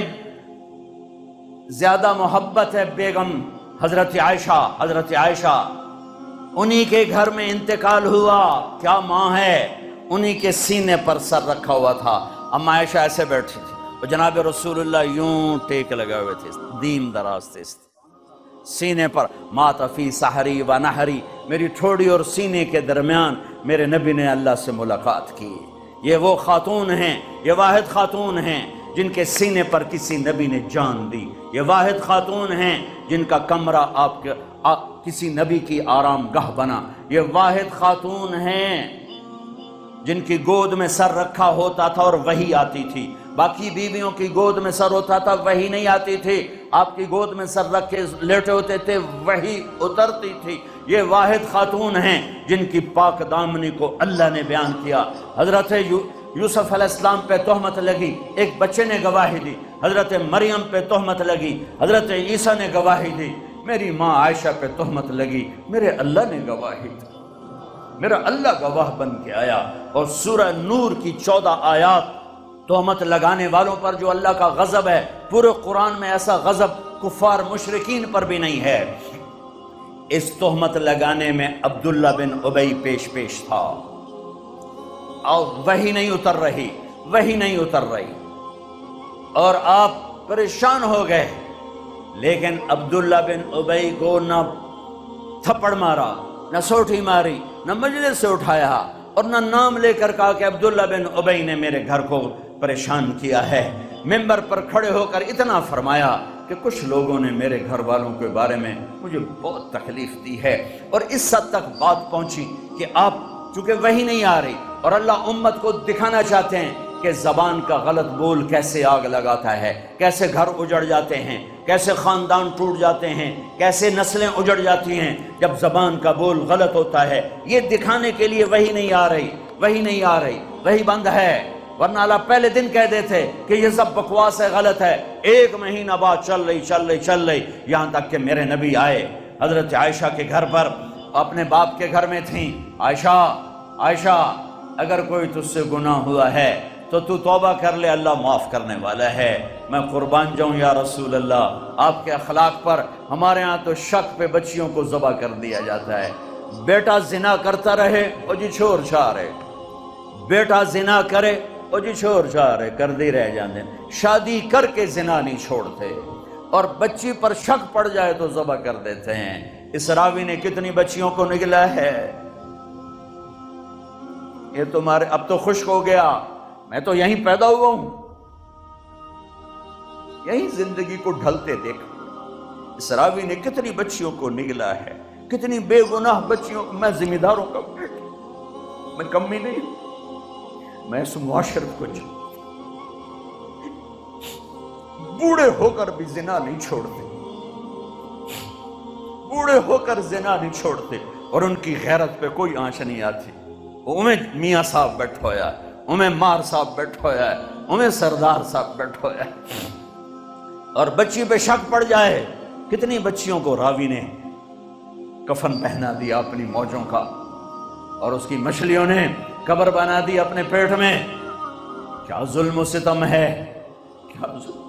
زیادہ محبت ہے بیگم حضرت عائشہ انہی کے گھر میں انتقال ہوا. کیا ماں ہے، انہی کے سینے پر سر رکھا ہوا تھا. اما عائشہ ایسے بیٹھی تھی اور جناب رسول اللہ یوں ٹیک لگے ہوئے تھے، دیم دراز تھے سینے پر. مات فی سحری و نحری، میری ٹھوڑی اور سینے کے درمیان میرے نبی نے اللہ سے ملاقات کی. یہ وہ خاتون ہیں، یہ واحد خاتون ہیں جن کے سینے پر کسی نبی نے جان دی. یہ واحد خاتون ہیں جن کا کمرہ کسی نبی کی آرام گاہ بنا. یہ واحد خاتون ہیں جن کی گود میں سر رکھا ہوتا تھا اور وحی آتی تھی. باقی بیویوں کی گود میں سر ہوتا تھا، وحی نہیں آتی تھی. آپ کی گود میں سر رکھ کے لیٹے ہوتے تھے، وحی اترتی تھی. یہ واحد خاتون ہیں جن کی پاک دامنی کو اللہ نے بیان کیا. حضرت یوسف علیہ السلام پہ تہمت لگی، ایک بچے نے گواہی دی. حضرت مریم پہ تہمت لگی، حضرت عیسیٰ نے گواہی دی. میری ماں عائشہ پہ تہمت لگی، میرے اللہ نے گواہی دی. میرا اللہ گواہ بن کے آیا. اور سورہ نور کی 14 آیات تہمت لگانے والوں پر جو اللہ کا غضب ہے، پورے قرآن میں ایسا غضب کفار مشرکین پر بھی نہیں ہے. اس تہمت لگانے میں عبداللہ بن ابی پیش تھا. اور وہی نہیں اتر رہی اور آپ پریشان ہو گئے. لیکن عبداللہ بن ابی کو نہ تھپڑ مارا، نہ سوٹھی ماری، نہ مجلس سے اٹھایا، اور نہ نام لے کر کہا کہ عبداللہ بن ابی نے میرے گھر کو پریشان کیا ہے۔ ممبر پر کھڑے ہو کر اتنا فرمایا کہ کچھ لوگوں نے میرے گھر والوں کے بارے میں مجھے بہت تکلیف دی ہے، اور اس حد تک بات پہنچی کہ آپ چونکہ وحی نہیں آ رہی اور اللہ امت کو دکھانا چاہتے ہیں کہ زبان کا غلط بول کیسے آگ لگاتا ہے، کیسے گھر اجڑ جاتے ہیں، کیسے خاندان ٹوٹ جاتے ہیں، کیسے نسلیں اجڑ جاتی ہیں جب زبان کا بول غلط ہوتا ہے، یہ دکھانے کے لیے وحی نہیں آ رہی، وحی نہیں آ رہی، وحی بند ہے، ورنہ اللہ پہلے دن کہہ دیتے کہ یہ سب بکواس ہے، غلط ہے۔ 1 مہینہ بعد چل رہی، یہاں تک کہ میرے نبی آئے، حضرت عائشہ کے گھر پر، اپنے باپ کے گھر میں تھیں۔ عائشہ اگر کوئی تجھ سے گناہ ہوا ہے تو تو توبہ کر لے، اللہ معاف کرنے والا ہے۔ میں قربان جاؤں یا رسول اللہ، آپ کے اخلاق پر ہمارے ہاں تو شک پہ بچیوں کو ذبح کر دیا جاتا ہے۔ بیٹا زنا کرتا رہے اور جی چھوڑ چھا رہے، بیٹا زنا کرے اور جی چھوڑ چھا رہے، کر دی رہ جاندے، شادی کر کے زنا نہیں چھوڑتے، اور بچی پر شک پڑ جائے تو ذبح کر دیتے ہیں۔ اس راوی نے کتنی بچیوں کو نگلا ہے، یہ تمہارے اب تو خشک ہو گیا، میں تو یہیں پیدا ہوا ہوں، یہیں زندگی کو ڈھلتے دیکھا۔ اس راوی نے کتنی بچیوں کو نگلا ہے، کتنی بے گناہ بچیوں کو۔ میں ذمہ داروں کا بیٹا، میں کمی نہیں ہوں، میں اس معاشرت کو بوڑھے ہو کر بھی زنا نہیں چھوڑتے، بوڑھے ہو کر زنا نہیں چھوڑتے، اور ان کی غیرت پہ کوئی آنچ نہیں آتی۔ اویں میاں صاحب بیٹھ ہویا ہے، اویں مار صاحب بیٹھ ہویا ہے، اویں سردار صاحب بیٹھ ہویا ہے، اور بچی پہ شک پڑ جائے۔ کتنی بچیوں کو راوی نے کفن پہنا دیا اپنی موجوں کا، اور اس کی مچھلیوں نے قبر بنا دی اپنے پیٹ میں۔ کیا ظلم و ستم ہے، کیا ظلم،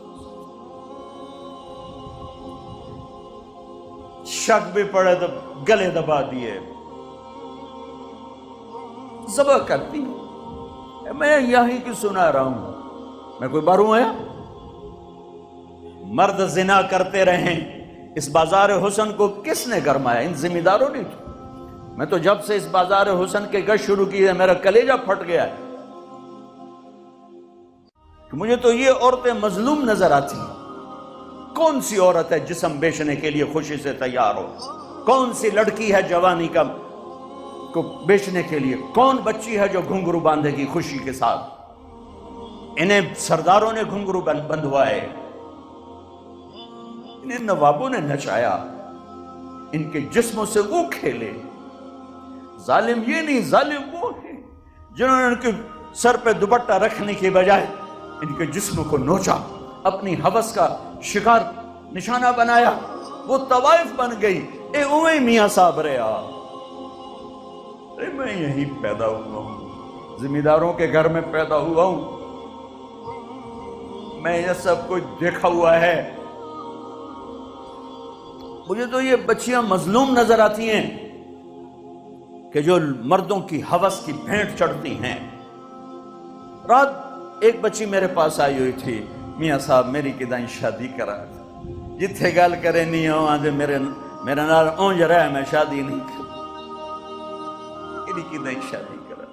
شک بھی پڑے تو گلے دبا دیے، ذبح کرتی۔ میں یہی کی سنا رہا ہوں، میں کوئی باروں ہے؟ مرد زنا کرتے رہیں، اس بازار حسن کو کس نے گرمایا؟ ان ذمہ داروں نے۔ میں تو جب سے اس بازار حسن کے گشت شروع کی ہے میرا کلیجہ پھٹ گیا ہے، کہ مجھے تو یہ عورتیں مظلوم نظر آتی ہیں۔ کون سی عورت ہے جسم بیچنے کے لیے خوشی سے تیار ہو؟ کون سی لڑکی ہے جوانی کا کو بیچنے کے لیے؟ کون بچی ہے جو گھنگرو باندھے گی خوشی کے ساتھ؟ انہیں سرداروں نے گھنگرو بندھوائے، انہیں نوابوں نے نچایا، ان کے جسموں سے وہ کھیلے۔ ظالم یہ نہیں، ظالم وہ ہے جنہوں نے ان کے سر پہ دوپٹہ رکھنے کے بجائے ان کے جسم کو نوچا، اپنی ہوس کا شکار نشانہ بنایا، وہ طوائف بن گئی۔ اے اویں میاں صاحب رہا، میں یہیں پیدا ہوا ہوں، ذمہ داروں کے گھر میں پیدا ہوا ہوں، میں یہ سب کچھ دیکھا ہوا ہے۔ مجھے تو یہ بچیاں مظلوم نظر آتی ہیں کہ جو مردوں کی ہوس کی بھینٹ چڑھتی ہیں۔ رات ایک بچی میرے پاس آئی ہوئی تھی، میاں صاحب میری کدائیں شادی کرا، جتھے گل کرے نہیں ہوں آدھے میرے نال اونج رہا ہے، میں شادی نہیں کرا، میری کدائیں شادی کرا۔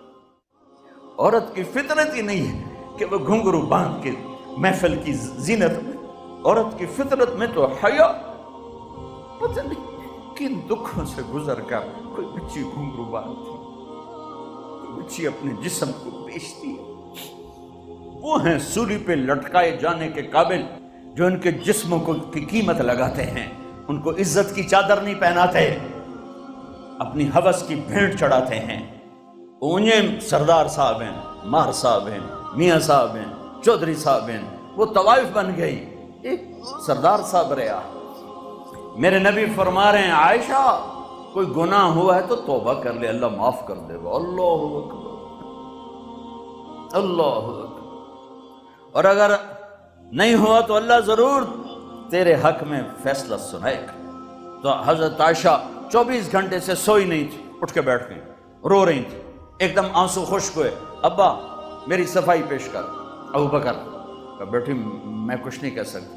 عورت کی فطرت ہی نہیں ہے کہ وہ گھنگرو باندھ کے محفل کی زینت میں، عورت کی فطرت میں تو حیا، پتہ نہیں کن دکھوں سے گزر کر کوئی بچی گھنگرو باندھتی، کوئی بچی اپنے جسم کو بیچتی ہے۔ وہ ہیں سولی پہ لٹکائے جانے کے قابل جو ان کے جسموں کو کی قیمت لگاتے ہیں، ان کو عزت کی چادر نہیں پہناتے، اپنی ہوس کی بھینٹ چڑھاتے ہیں۔ اونجے سردار صاحب ہیں، مار صاحب ہیں، میاں صاحب ہیں، چودھری صاحب ہیں، وہ طوائف بن گئی، ایک سردار صاحب رہا۔ میرے نبی فرما رہے ہیں عائشہ کوئی گناہ ہوا ہے تو توبہ کر لے، اللہ معاف کر دے گا۔ اللہ اکبر، اللہ اکبر۔ اور اگر نہیں ہوا تو اللہ ضرور تیرے حق میں فیصلہ سنائے گا۔ تو حضرت عائشہ 24 گھنٹے سے سوئی نہیں تھی، اٹھ کے بیٹھ گئی، رو رہی تھی، ایک دم آنسو خشک ہوئے۔ ابا میری صفائی پیش کر۔ ابو بکر کہا بیٹھی میں کچھ نہیں کہہ سکتی۔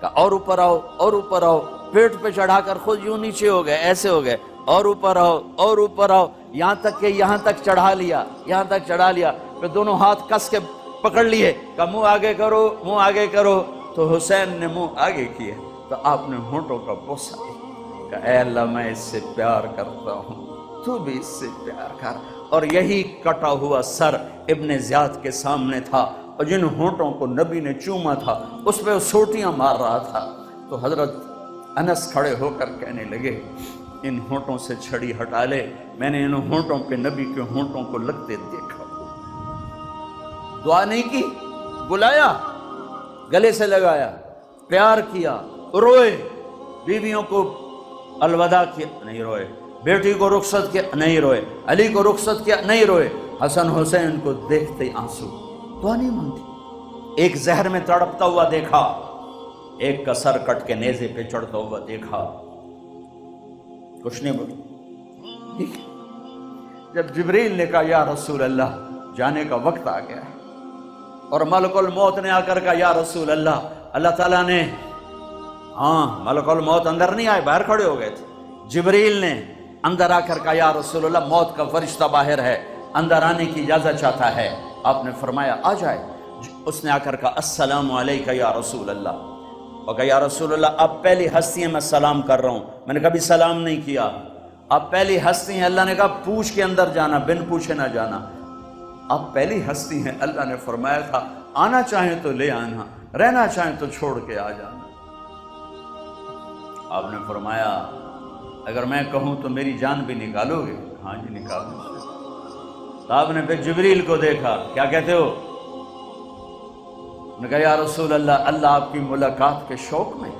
کہ اور اوپر آؤ اور اوپر آؤ، پیٹ پہ چڑھا کر خود یوں نیچے ہو گئے، ایسے ہو گئے، اور اوپر آؤ اور اوپر آؤ، یہاں تک کہ یہاں تک چڑھا لیا، یہاں تک چڑھا لیا، پھر دونوں ہاتھ کس کے پکڑ لیے کہ منہ آگے کرو، منہ آگے کرو۔ تو حسین نے منہ آگے کیا تو آپ نے ہونٹوں کا بوسہ دیا کہ اے اللہ میں اس سے پیار کرتا ہوں، تو بھی اس سے پیار کر۔ اور یہی کٹا ہوا سر ابن زیاد کے سامنے تھا، اور جن ہونٹوں کو نبی نے چوما تھا اس پہ وہ سوٹیاں مار رہا تھا۔ تو حضرت انس کھڑے ہو کر کہنے لگے ان ہونٹوں سے چھڑی ہٹا لے، میں نے ان ہونٹوں پہ نبی کے ہونٹوں کو لگتے دیکھا۔ دعا نہیں کی، بلایا، گلے سے لگایا، پیار کیا، روئے، بیویوں کو الوداع کیا، نہیں روئے، بیٹی کو رخصت کیا، نہیں روئے، علی کو رخصت کیا، نہیں روئے، حسن حسین کو دیکھتے ہی آنسو۔ دعا نہیں مانگتی۔ ایک زہر میں تڑپتا ہوا دیکھا، ایک کا سر کٹ کے نیزے پہ چڑھتا ہوا دیکھا، کچھ نہیں بولی۔ جب جبریل نے کہا یا رسول اللہ جانے کا وقت آ گیا ہے، اور ملک الموت نے آ کر کہا یا رسول اللہ، اللہ تعالیٰ نے، ہاں ملک الموت اندر نہیں آئے، باہر کھڑے ہو گئے تھے، جبریل نے اندر آ کر کہا یا رسول اللہ موت کا فرشتہ باہر ہے، اندر آنے کی اجازت چاہتا ہے۔ آپ نے فرمایا آ جائے۔ اس نے آ کر کہا السلام علیکہ یا رسول اللہ، اور کہا یا رسول اللہ آپ پہلی ہستی ہیں، میں سلام کر رہا ہوں، میں نے کبھی سلام نہیں کیا، آپ پہلی ہستی ہیں۔ اللہ نے کہا پوچھ کے اندر جانا، بن پوچھے نہ جانا، آپ پہلی ہستی ہیں۔ اللہ نے فرمایا تھا آنا چاہیں تو لے آنا، رہنا چاہیں تو چھوڑ کے آ جانا۔ آپ نے فرمایا اگر میں کہوں تو میری جان بھی نکالو گے؟ ہاں جی نکالوں گے۔ تو آپ نے پھر جبریل کو دیکھا، کیا کہتے ہو؟ نے کہا یا رسول اللہ اللہ آپ کی ملاقات کے شوق میں۔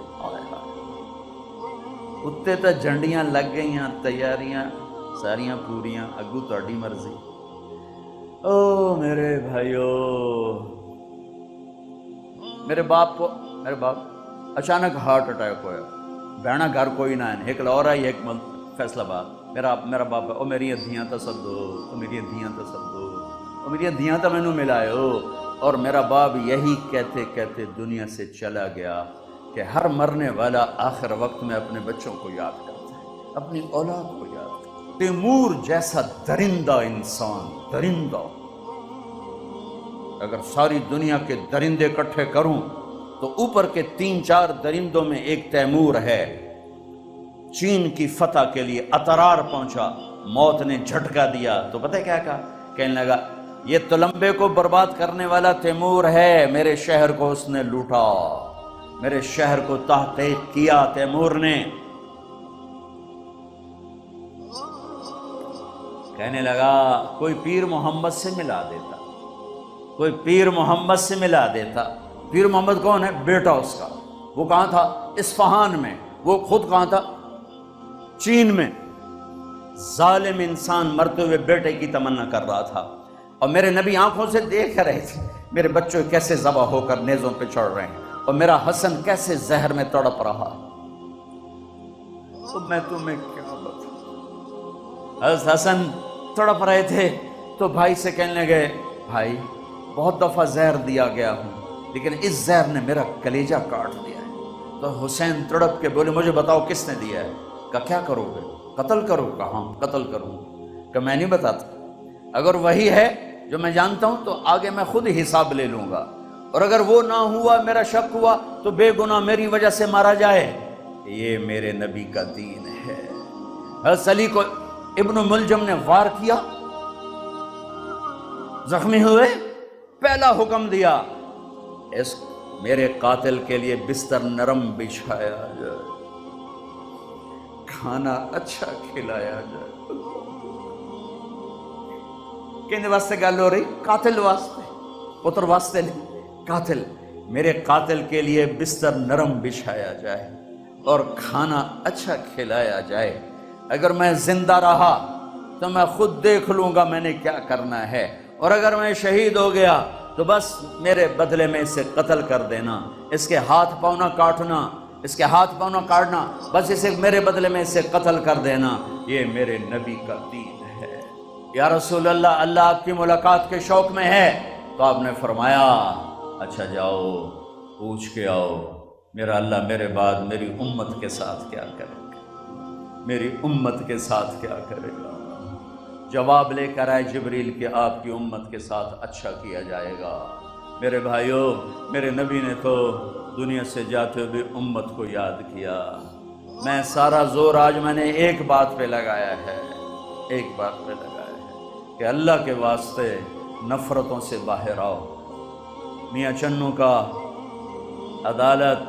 اتنے تو جھنڈیاں لگ گئی ہیں، تیاریاں ساریاں پوریاں، اگو تہاڈی مرضی۔ او میرے بھائیو، میرے باپ اچانک ہارٹ اٹیک ہویا، بہنا گھر کوئی نہ ہے، ایک لاہور آئی ایک فیصل آباد، میرا باپ او میری دھیاں تو سب دو، او میری دھیاں تو سب دو، او میری دھیاں تو مینوں ملایو۔ اور میرا باپ یہی کہتے کہتے دنیا سے چلا گیا کہ ہر مرنے والا آخر وقت میں اپنے بچوں کو یاد کرتا ہے، اپنی اولاد کو یاد کرتا ہے۔ تیمور جیسا درندہ انسان، درندہ، اگر ساری دنیا کے درندے اکٹھے کروں تو اوپر کے 3-4 درندوں میں ایک تیمور ہے۔ چین کی فتح کے لیے اطرار پہنچا، موت نے جھٹکا دیا تو پتہ کیا کہا؟ کہنے لگا یہ تلمبے کو برباد کرنے والا تیمور ہے، میرے شہر کو اس نے لوٹا، میرے شہر کو تحقیق کیا تیمور نے۔ کہنے لگا کوئی پیر محمد سے ملا دیتا، کوئی پیر محمد سے ملا دیتا۔ پیر محمد کون ہے؟ بیٹا اس کا، وہ کہاں تھا؟ اصفہان میں، وہ خود کہاں تھا؟ چین میں۔ ظالم انسان مرتے ہوئے بیٹے کی تمنا کر رہا تھا، اور میرے نبی آنکھوں سے دیکھ رہے تھے میرے بچوں کیسے ذبح ہو کر نیزوں پہ چڑھ رہے ہیں، اور میرا حسن کیسے زہر میں تڑپ رہا۔ تو میں تمہیں کیا بتاؤں؟ حضرت حسن تڑپ رہے تھے تو بھائی سے کہنے لگے بھائی بہت دفعہ زہر دیا گیا ہوں لیکن اس زہر نے میرا کلیجہ کاٹ دیا ہے۔ تو حسین تڑپ کے بولے مجھے بتاؤ کس نے دیا ہے؟ کہا کیا کرو گے؟ قتل کرو؟ کہا ہاں قتل کروں۔ کہ میں نہیں بتاتا، اگر وہی ہے جو میں جانتا ہوں تو آگے میں خود ہی حساب لے لوں گا، اور اگر وہ نہ ہوا، میرا شک ہوا تو بے گناہ میری وجہ سے مارا جائے۔ یہ میرے نبی کا دین ہے۔ حضرت علی کو ابن ملجم نے وار کیا، زخمی ہوئے، پہلا حکم دیا اس میرے قاتل کے لیے بستر نرم بچھایا جائے، کھانا اچھا کھلایا جائے۔ کہنے واسطے گل ہو رہی؟ قاتل واسطے، پتر واسطے نہیں، قاتل۔ میرے قاتل کے لیے بستر نرم بچھایا جائے اور کھانا اچھا کھلایا جائے۔ اگر میں زندہ رہا تو میں خود دیکھ لوں گا میں نے کیا کرنا ہے، اور اگر میں شہید ہو گیا تو بس میرے بدلے میں اسے قتل کر دینا، اس کے ہاتھ پاؤں نہ کاٹنا، اس کے ہاتھ پاؤں نہ کاٹنا، بس اسے میرے بدلے میں اسے قتل کر دینا۔ یہ میرے نبی کا دین ہے۔ یا رسول اللہ اللہ آپ کی ملاقات کے شوق میں ہے۔ تو آپ نے فرمایا اچھا جاؤ پوچھ کے آؤ میرا اللہ میرے بعد میری امت کے ساتھ کیا کرے گا، میری امت کے ساتھ کیا کرے گا؟ جواب لے کر آئے جبریل کہ آپ کی امت کے ساتھ اچھا کیا جائے گا۔ میرے بھائیوں، میرے نبی نے تو دنیا سے جاتے ہوئے امت کو یاد کیا۔ میں سارا زور آج میں نے ایک بات پہ لگایا ہے، ایک بات پہ لگایا ہے کہ اللہ کے واسطے نفرتوں سے باہر آؤ۔ میاں چنو کا عدالت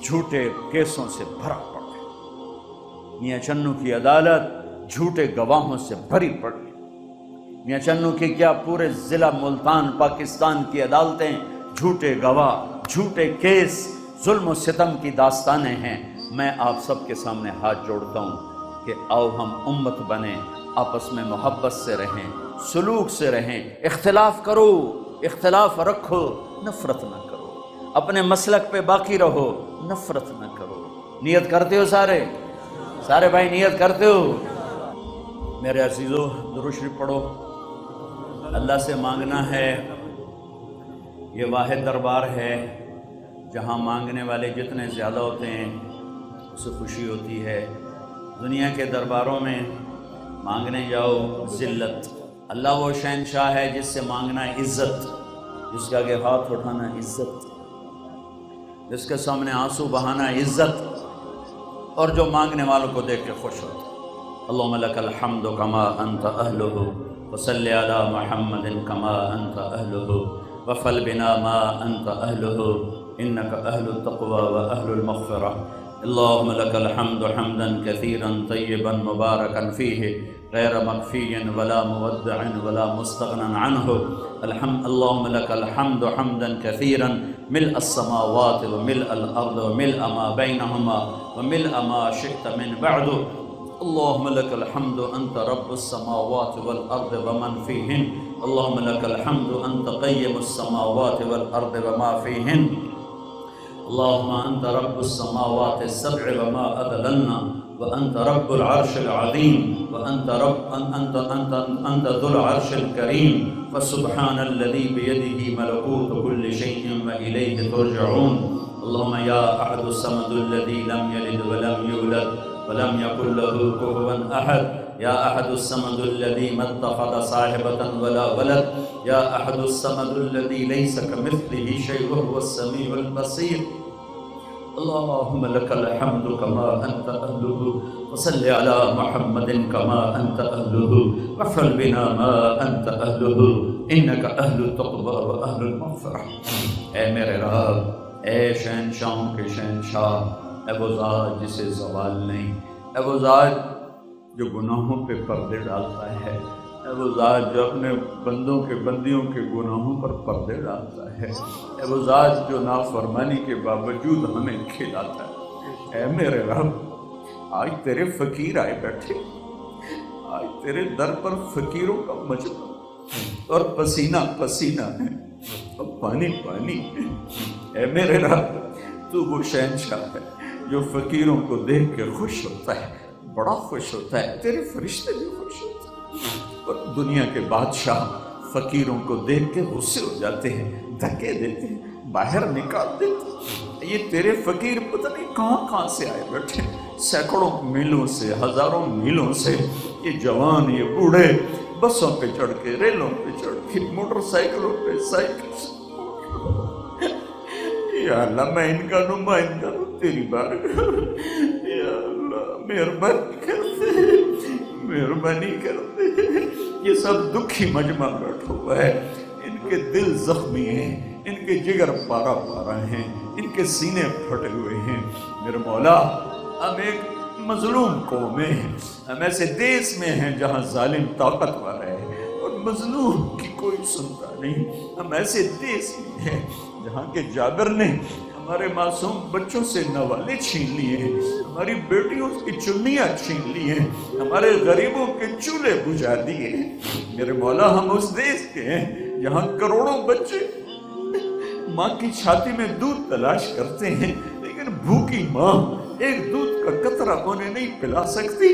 جھوٹے کیسوں سے بھرا پڑا ہے، میاں چنو کی عدالت جھوٹے گواہوں سے بھری پڑی۔ میاں چنو کی کیا پورے ضلع ملتان پاکستان کی عدالتیں جھوٹے گواہ، جھوٹے کیس، ظلم و ستم کی داستانیں ہیں۔ میں آپ سب کے سامنے ہاتھ جوڑتا ہوں کہ آؤ ہم امت بنیں، آپس میں محبت سے رہیں، سلوک سے رہیں، اختلاف کرو، اختلاف رکھو، نفرت نہ کرو، اپنے مسلک پہ باقی رہو، نفرت نہ کرو۔ نیت کرتے ہو سارے بھائی نیت کرتے ہو؟ میرے عزیزو درود شریف پڑھو۔ اللہ سے مانگنا ہے، یہ واحد دربار ہے جہاں مانگنے والے جتنے زیادہ ہوتے ہیں اسے خوشی ہوتی ہے۔ دنیا کے درباروں میں مانگنے جاؤ ذلت، اللہ وہ شہنشاہ ہے جس سے مانگنا عزت، جس کے آگے ہاتھ اٹھانا عزت، جس کے سامنے آنسو بہانا عزت، اور جو مانگنے والوں کو دیکھ کے خوش ہوتا ہے۔ اللہم لک الحمد کما انت اہلہ وصلی علی محمد کما انت اہلہ وفل بنا ما انت اہلہ انک اہل التقوی و اہل المغفرہ۔ اللہم لک الحمد حمدا کثیرا طیبا مبارکا فیہ غیر مکفی ولا مودع ولا مستغنى عنہ۔ اللہم لک الحمد حمدا کثیرا ملء السماوات وملء الارض وملء ما بینہما وملء ما شئت من بعد۔ اللہم لک الحمد انت رب السماوات والارض ومن فیہن۔ اللہم لک الحمد انت قیم السماوات والارض وما فیہن۔ اللہم انت رب السماوات السبع وما اضللنا وانت رب العرش العظیم وانت ذو العرش الکریم فسبحان الذی بیدہ ملکوت کل شیء والیہ ترجعون۔ اللہم یا احد الصمد الذی لم یلد ولم یولد ولم يكن له كفوا أحد، يا أحد الصمد الذي ما اتخذ صاحبة ولا ولد، يا أحد الصمد الذي ليس كمثله شيء وهو السميع البصير۔ اللهم لك الحمد كما أنت أهله وصل على محمد كما أنت أهله وافعل بنا ما أنت أهله إنك أهل التقوى وأهل المغفرة۔ اے میرے رب، اے شہنشاہوں کے شہنشاہ، اے وہ ذات جسے زوال نہیں، اے وہ ذات جو گناہوں پہ پردے ڈالتا ہے، اے وہ ذات جو اپنے بندوں کے بندیوں کے گناہوں پر پردے ڈالتا ہے، اے وہ ذات جو نافرمانی کے باوجود ہمیں کھلاتا ہے۔ اے میرے رب، آج تیرے فقیر آئے بیٹھے، آج تیرے در پر فقیروں کا مجمع اور پسینہ پسینہ ہے اور پانی پانی ہے۔ اے میرے رب، تو وہ شہنشاہ ہے جو فقیروں کو دیکھ کے خوش ہوتا ہے، بڑا خوش ہوتا ہے، تیرے فرشتے بھی خوش ہوتے ہیں، اور دنیا کے بادشاہ فقیروں کو دیکھ کے غصے ہو جاتے ہیں، دھکے دیتے ہیں، باہر نکال دیتے ہیں۔ یہ تیرے فقیر پتہ نہیں کہاں سے آئے بیٹھے، سینکڑوں میلوں سے، ہزاروں میلوں سے، یہ جوان، یہ بوڑھے، بسوں پہ چڑھ کے، ریلوں پہ چڑھ کے، موٹر سائیکلوں پہ، سائیکل سے۔ یا اللہ، میں ان کا نمائندہ ہوں تیری بارگاہ، یا اللہ مہربانی کر دے، مہربانی کر دے۔ یہ سب دکھی مجمع بیٹھا ہوا ہے، ان کے دل زخمی ہیں، ان کے جگر پارا پارا ہیں، ان کے سینے پھٹے ہوئے ہیں۔ میرے مولا، ہم ایک مظلوم قوم ہیں، ہم ایسے دیس میں ہیں جہاں ظالم طاقتور ہے اور مظلوم کی کوئی سنتا نہیں۔ ہم ایسے دیس میں ہیں جہاں کے جابر نے ہمارے معصوم بچوں سے نوالے چھین لیے ہیں، ہماری بیٹیوں کی چنیاں چھین لی ہیں، ہمارے غریبوں کے چولہے بجھا دیے ہیں۔ میرے مولا، ہم اس دیس کے ہیں جہاں کروڑوں بچے ماں کی چھاتی میں دودھ تلاش کرتے ہیں، لیکن بھوکی ماں ایک دودھ کا قطرہ انہیں نہیں پلا سکتی۔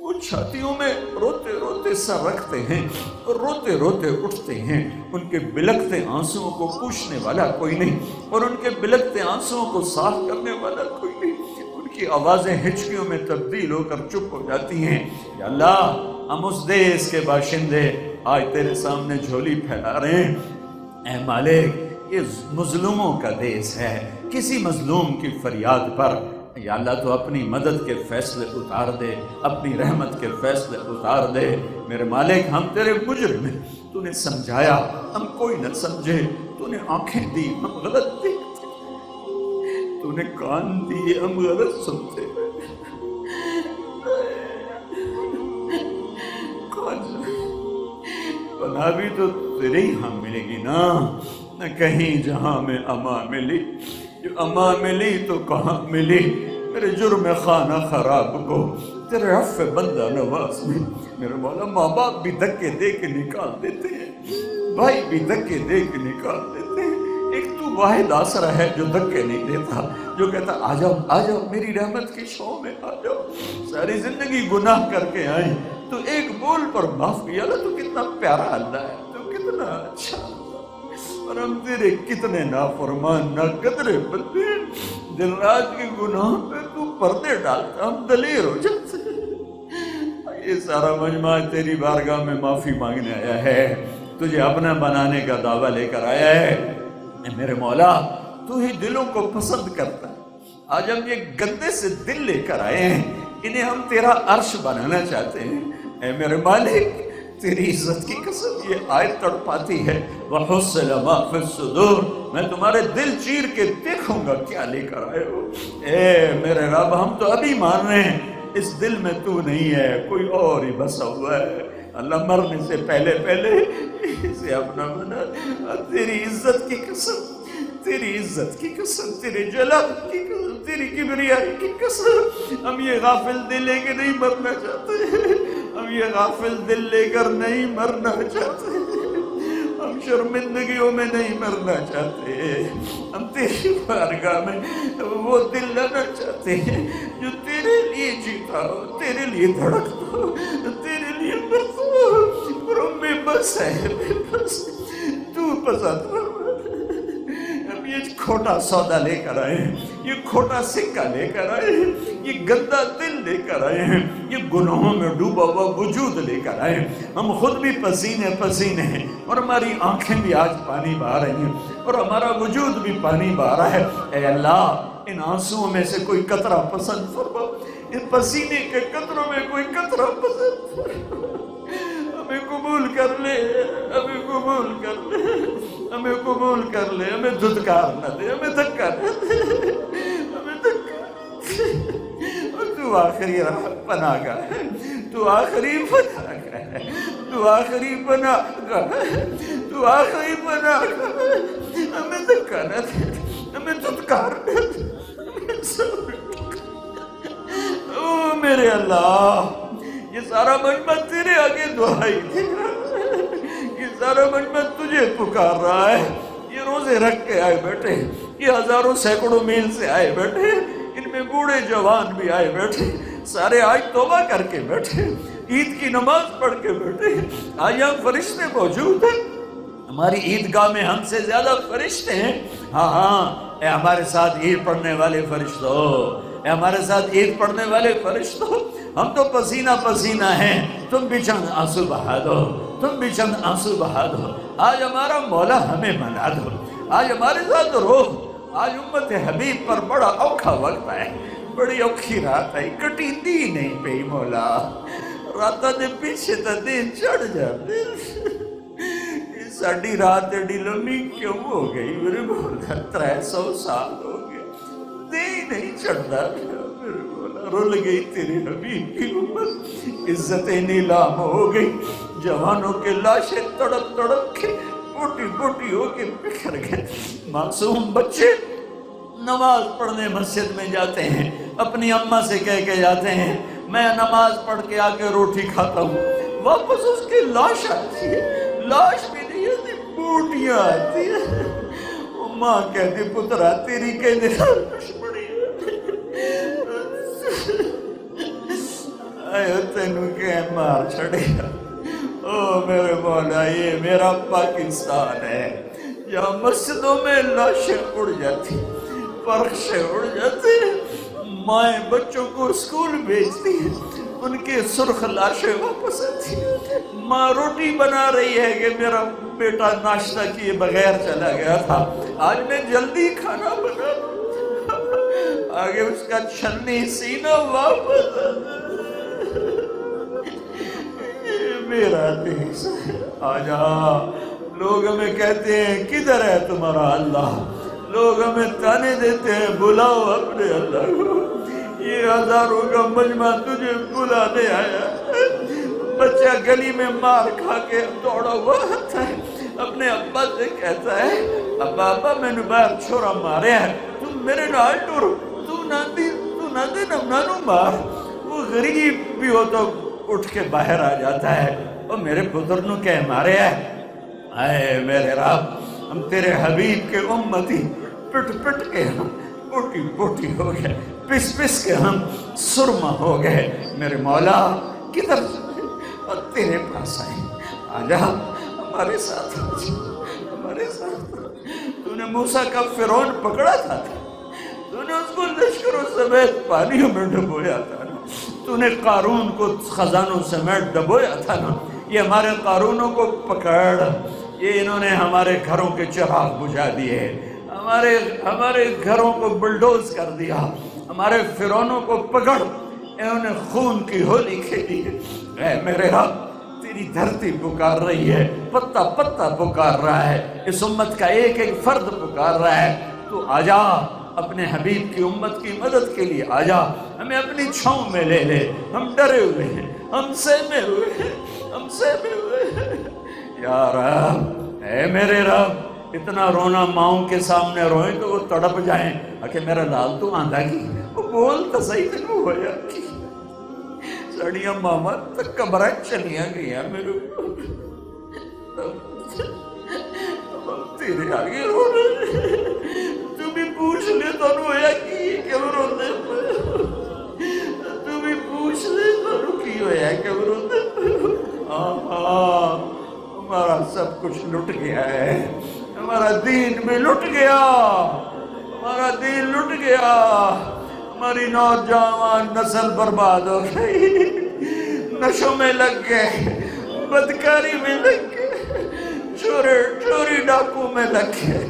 وہ چھاتیوں میں روتے روتے سر رکھتے ہیں اور روتے روتے اٹھتے ہیں. ان کے بلکتے آنسوؤں کو پوچھنے والا کوئی نہیں اور ان کے بلکتے آنسوؤں کو صاف کرنے والا کوئی نہیں. ان کی آوازیں ہچکیوں میں تبدیل ہو کر چپ ہو جاتی ہیں. یا اللہ، ہم اس دیس کے باشندے آج تیرے سامنے جھولی پھیلا رہے ہیں. اے مالک، یہ مظلوموں کا دیس ہے. کسی مظلوم کی فریاد پر یا اللہ تو اپنی مدد کے فیصلے اتار دے، اپنی رحمت کے فیصلے اتار دے. میرے مالک، ہم تیرے مجرم ہیں. تو نے سمجھایا، ہم کوئی نہ سمجھے. تو نے آنکھیں دی، ہم غلط دیکھتے. تو نے کان دیے، ہم غلط سنتے. پناہ بھی تو تیرے ہی ہاں ملے گی نا، نہ کہیں جہاں میں امان ملی. جو امان ملی تو کہاں ملی؟ میرے جرم خانہ خراب کو تیرے عفو بندہ نواز میں. میرے مولا، ماں باپ بھی دھکے دے کے نکال دیتے ہیں، بھائی بھی دھکے دے کے نکال دیتے ہیں. ایک تو واحد آسرا ہے جو دھکے نہیں دیتا، جو کہتا آ جاؤ آ جاؤ میری رحمت کی چھاؤں میں آ جاؤ. ساری زندگی گناہ کر کے آئے تو ایک بول پر معاف کیا. اللہ تو کتنا پیارا اللہ ہے، تو کتنا اچھا. اور ہم تیرے کتنے نافرمان ناقدر بندے، دن رات کے گناہ پہ تو پردے ڈالتا، ہم دلیر ہو جاتے. یہ سارا مجمع تیری بارگاہ میں معافی مانگنے آیا ہے، تجھے اپنا بنانے کا دعویٰ لے کر آیا ہے. میرے مولا، تو ہی دلوں کو پسند کرتا ہے. آج ہم یہ گندے سے دل لے کر آئے ہیں، انہیں ہم تیرا عرش بنانا چاہتے ہیں. اے میرے مالک، تیری عزت کی قسم یہ آیت تڑپاتی ہے، وَحُصِّلَ مَا فِي الصُّدُورِ. میں تمہارے دل چیر کے دیکھوں گا کیا لے کر آئے ہو. اے میرے رب، ہم تو ابھی مان رہے ہیں اس دل میں تو نہیں ہے، کوئی اور ہی بسا ہوا ہے. اللہ، مرنے سے پہلے پہلے اسے اپنا بنا. تیری عزت کی قسم، تیری عزت کی قسم، تیرے جلال کی قسم، تیری کبریائی کی قسم، ہم یہ غافل دل لے کے نہیں مرنا چاہتے. ہم یہ غافل دل لے کر نہیں مرنا چاہتے. ہم شرمندگیوں میں نہیں مرنا چاہتے. ہم تیری بارگاہ میں وہ دل لانا چاہتے ہیں جو تیرے لیے جیتا ہو، تیرے لیے دھڑکتا ہو، تیرے لیے مرتا ہو. اور ہم بے بس ہے، بے بس. تو پسند ہو. ہم یہ کھوٹا سودا لے کر آئے ہیں، یہ کھوٹا سکہ لے کر آئے ہیں، یہ گندا دل لے کر آئے ہیں، یہ گناہوں میں ڈوبا ہوا وجود لے کر آئے ہیں. ہم خود بھی پسینے پسینے ہیں اور ہماری آنکھیں بھی آج پانی بہا رہی ہیں اور ہمارا وجود بھی پانی بہا رہا ہے. اے اللہ، ان آنسوؤں میں سے کوئی قطرہ پسند فرما، ان پسینے کے قطروں میں کوئی قطرہ پسند فرما. ہمیں قبول کر لے، ہمیں قبول کر لے، ہمیں قبول کر لے. ہمیں دھتکار نہ دے، ہمیں دھکا نہ دے، ہمیں دھکا. اور تو آخری پناہ گاہ ہے، تو آخری پناہ گاہ ہے، تو آخری پناہ گاہ ہے، تو آخری پناہ گاہ ہے. ہمیں دھکا نہ دے، ہمیں دھتکار نہ دے. او میرے اللہ، یہ سارا مجمع تیرے آگے دعائی دے رہا ہے، یہ سارا مجمع تجھے پکار رہا ہے. یہ روزے رکھ کے آئے بیٹھے، یہ ہزاروں سینکڑوں میل سے آئے بیٹھے، ان میں بوڑھے جوان بھی آئے بیٹھے، سارے آج توبہ کر کے بیٹھے، عید کی نماز پڑھ کے بیٹھے. آج ہم فرشتے موجود ہیں، ہماری عیدگاہ میں ہم سے زیادہ فرشتے ہیں. ہاں ہاں، اے ہمارے ساتھ عید پڑھنے والے فرشتوں، اے ہمارے ساتھ عید پڑھنے والے فرشتوں، ہم تو پسینہ پسینہ ہیں، تم بھی چند آنسو بہا دو، تم بھی چند آنسو بہا دو. آج ہمارا مولا ہمیں منا دو، آج ہمارے ساتھ رو. آج امت حبیب پر بڑا اوکھا وقت ہے، بڑی اوکھی رات ہے، کٹی دی نہیں پئی مولا. راتاں دے پیچھے تا دن چڑھ جاتے. ساڈی رات ایڈی لمبی کیوں ہو گئی میرے مولا؟ 300 سال ہو گئے، دن نہیں چڑھتا میرے مولا. رول گئی تیرے حبیب کی امت، عزتیں نیلام ہو گئی، جوانوں کے لاشیں تڑپ تڑپ کے بوٹی بوٹی ہو کے بکھر گئے. معصوم بچے نماز پڑھنے مسجد میں جاتے ہیں، اپنی اماں سے کہہ کے جاتے ہیں میں نماز پڑھ کے آ کے روٹی کھاتا ہوں. واپس اس کی لاش آتی ہے، لاش بھی نہیں آتی، بوٹیاں آتی ہیں. ماں کہتی پترا تیری کہنے دشمنی اے تے مینو کہ مار چھڑیا۔ او میرے مولا، یہ میرا پاکستان ہے، یہاں مسجدوں میں لاشیں اڑ جاتی، فرشیں اڑ جاتے، مائیں بچوں کو اسکول بھیجتی ہیں، ان کے سرخ لاشیں واپس آتی، ماں روٹی بنا رہی ہے کہ میرا بیٹا ناشتہ کیے بغیر چلا گیا تھا، آج میں جلدی کھانا بنا آگے اس کا چھلنی سینہ واپس میرا دیش آجا۔ لوگ ہمیں کہتے ہیں کدھر ہے تمہارا اللہ، لوگ ہمیں تانے دیتے ہیں بلاؤ اپنے اللہ کو، یہ ہزاروں کا مجمع تجھے بلانے آیا۔ بچہ گلی میں مار کھا کے دوڑا ہوا آتا ہے، اپنے ابا سے کہتا ہے ابا میں نے باہر چھوڑا مارے ہے، تم میرے نال ٹور، تو نہ دے نانو مار۔ وہ غریب بھی ہو تو اٹھ کے باہر آ جاتا ہے، اور میرے پتر نو کہہ مارے ہے، اے میرے رب ہم تیرے حبیب کے امتی، پٹ پٹ کے ہم بوٹی بوٹی ہو گئے، پس پس کے ہم سرما ہو گئے، میرے مولا کدھر اور تیرے پاس آئے، آجا ہمارے ساتھ ہمارے ساتھ۔ تو نے موسیٰ کا فرعون پکڑا تھا، تو نے اس کو لشکروں سمیت پانیوں میں ڈبویا تھا، تو نے قارون کو خزانوں سمیت ڈبویا تھا نا، یہ ہمارے قارونوں کو پکڑ، یہ انہوں نے ہمارے گھروں کے چراغ بجھا دیے، ہمارے گھروں کو بلڈوز کر دیا، ہمارے فرعونوں کو پکڑ، انہوں نے خون کی ہولی کھیلی۔ اے میرے رب تیری دھرتی پکار رہی ہے، پتا پتا پکار رہا ہے، اس امت کا ایک ایک فرد پکار رہا ہے، تو آجا اپنے حبیب کی امت کی مدد کے لیے آجا، ہمیں اپنی چھاؤں میں لے لے، ہم ڈرے ہوئے ہیں، ہم سہمے ہوئے ہیں، ہم سہمے ہوئے ہیں۔ یا رب، اے میرے رب، اتنا رونا ماؤں کے سامنے روئیں تو وہ تڑپ جائیں کہ میرا لال تو آندھا کی، وہ بول تو صحیح تنو ہویا کی، سڑیاں ماما تک کبرائیں چلیاں گیا میرے ہم تیرے آگے رو رہے، تو بھی پوچھ لے تو ہویا کی کیوں روندے پہ، تو بھی پوچھ لے تو کی ہویا کیوں روندے پہ۔ ہمارا سب کچھ لٹ گیا ہے، ہمارا دین بھی لٹ گیا، ہمارا دین لٹ گیا، ہماری نوجوان نسل برباد ہو گئی، نشوں میں لگ گئے، بدکاری میں لگ گئے، چوری ڈاکو میں لگ گئے،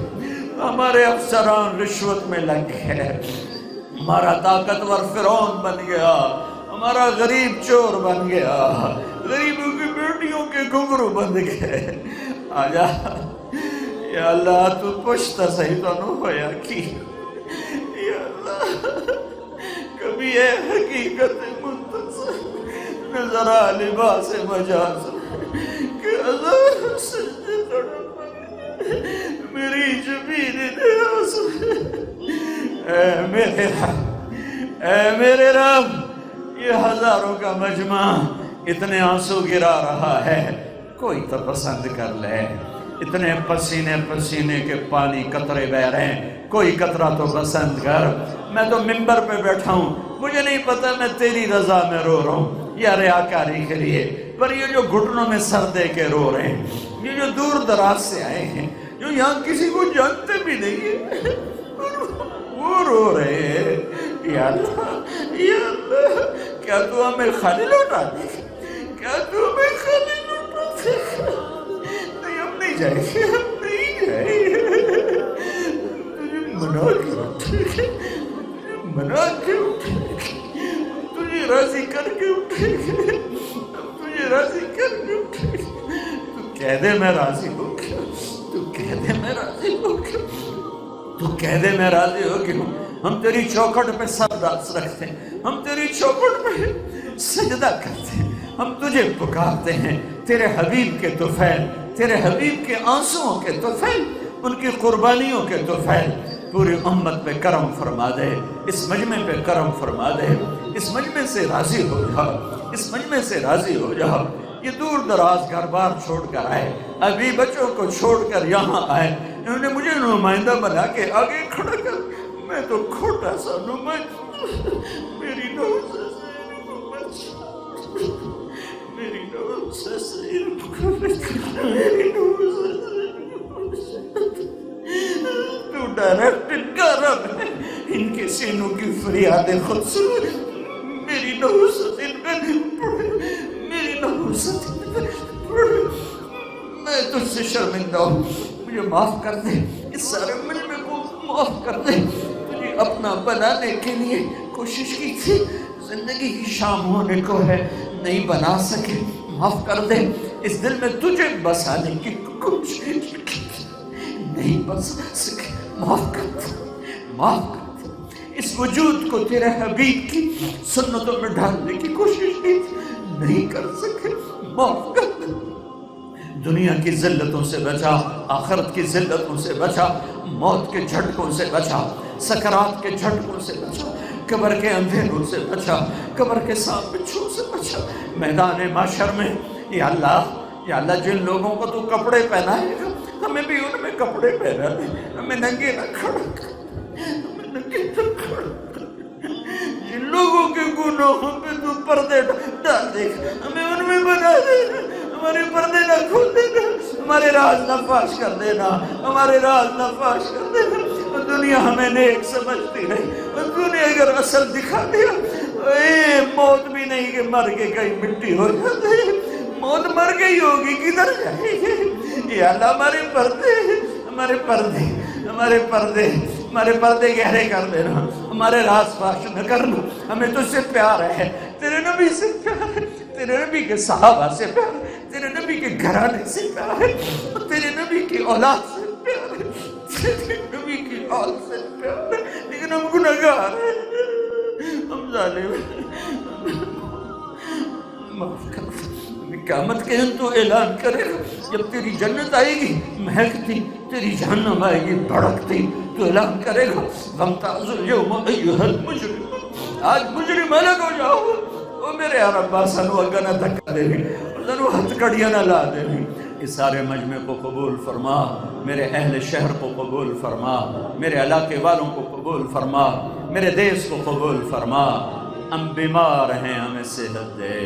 ہمارے افسران رشوت میں لگ گئے، ہمارا طاقتور فرعون بن گیا، ہمارا غریب چور بن گیا، غریبوں کی بیٹیوں کے گھنگرو بن گئے۔ آجا یا اللہ تو پوچھتا صحیح تو نو ہویا کی، یا اللہ کبھی اے حقیقت منتصر نظر آ لباس مجاز کہ عذاب سجدے تڑپ میری جبین نیاز۔ اے میرے رب، یہ ہزاروں کا مجمع اتنے آنسو گرا رہا ہے، کوئی تو پسند کر لے، اتنے پسینے پسینے کے پانی قطرے بہ رہے ہیں، کوئی قطرہ تو پسند کر۔ میں تو منبر پہ بیٹھا ہوں، مجھے نہیں پتا میں تیری رضا میں رو رہا ہوں یا ریاکاری کے لیے، پر یہ جو گھٹنوں میں سر دے کے رو رہے ہیں، یہ جو دور دراز سے آئے ہیں، جو یہاں کسی کو جانتے بھی نہیں ہیں، وہ رو رہے ہیں، یا اللہ کیا تو ہمیں خالی لوٹا دے، کیا تو ہمیں خالی لوٹا دے؟ نہیں ہم نہیں جائیں گے، ہم نہیں جائیں گے، تجھے منا کے اٹھے گے، منا کے اٹھے گے، تجھے راضی کر کے اٹھے گے، تجھے راضی کر کے اٹھے گے۔ تو کہہ دے میں راضی ہو گیا، تو کہہ دے میں راضی ہو گیا، تو کہہ دے میں راضی ہو گیا۔ ہم تیری چوکھٹ پہ سر رکھتے ہیں، ہم تیری چوکھٹ پہ سجدہ کرتے ہیں، ہم تجھے پکارتے ہیں، تیرے حبیب کے طفیل، تیرے حبیب کے آنسوؤں کے طفیل، ان کی قربانیوں کے طفیل، پوری امت پہ کرم فرما دے، اس مجمع پہ کرم فرما دے، اس مجمع سے راضی ہو جا، اس مجمع سے راضی ہو جا۔ یہ دور دراز گھر بار چھوڑ کر آئے، ابھی بچوں کو چھوڑ کر یہاں آئے، انہوں نے مجھے نمائندہ بنا کے آگے کھڑا کر، میں تو کھوٹا سا نمائندہ، میری نوز سے تو ڈائریکٹ انکار ہے ان کے سینوں کی فریادیں خود سن، میری نحوست ان پہ پڑے، میری نحوست ان پہ پڑے، میں تجھ سے شرمندہ ہوں، مجھے معاف کر دے، اس سارے مجمع کو معاف کر دے، تجھے اپنا بنانے کے لیے کوشش کی تھی، زندگی کی شام ہونے کو ہے، نہیں بنا سکے، معاف کر دے، اس دل میں تجھے بسانے کی کوشش کی تھی، نہیں بس سکے، معاف کر دے، معاف کر دے، اس وجود کو تیرے حبیب کی سنتوں میں ڈالنے کی کوشش کی تھی، نہیں کر سکے، معاف کر دے، دنیا کی ذلتوں سے بچا، آخرت کی ذلتوں سے بچا، موت کے جھٹکوں سے بچا، سکرات کے جھٹکوں سے بچا، قبر کے اندھیروں سے بچا، قبر کے سانپ بچھوں سے بچا، میدان محشر میں یا اللہ جن لوگوں کو تو کپڑے پہنائے گا ہمیں بھی ان میں کپڑے پہنا دے، ہمیں ننگے نہ کھڑا کر، ہمیں ننگے نہ کھڑا کر، جن لوگوں کے گناہوں پہ تو پردے ڈال دے گا ہمیں ان میں بنا دے گا، ہمارے پردے نہ کھول دینا، ہمارے راز نہ فاش کر دینا، ہمارے راز نہ فاش کر دینا، دنیا ہمیں نیک سمجھتی نہیں، دنیا اگر اصل دکھا دیا، موت بھی نہیں کہ مر کے کہیں مٹی ہو جاتے، موت مر گئی ہوگی کدھر جائے گی، یا اللہ ہمارے پردے گہرے کر دینا، ہمارے راز فاش نہ کرنا، ہمیں تجھ سے پیار ہے، تیرے نبی سے پیار ہے، تیرے نبی کے صحابہ سے پیار ہے، تیرے نبی کے گھرانے سے پیار ہے، تیرے نبی کی اولاد سے پیار ہے، تیرے نبی کی اولاد سے پیار ہے، لیکن ہم گنہگار ہیں، ہم ظالم ہیں، معاف کر۔ قیامت کے دن تو اعلان کرے گا، جب تیری جنت آئے گی مہکتی، تیری جہنم آئے گی بھڑکتی، تو اعلان کرے گا وَامْتَازُوا الْيَوْمَ أَيُّهَا الْمُجْرِمُونَ، آج مجرم الگ ہو جاؤ، او میرے ربا سنو اگا نہ دھکا دے گی، سنو ہتھ کڑیاں نہ لا دے گی، اس سارے مجمع کو قبول فرما، میرے اہل شہر کو قبول فرما، میرے علاقے والوں کو قبول فرما، میرے دیس کو قبول فرما، ہم بیمار ہیں ہمیں صحت دے،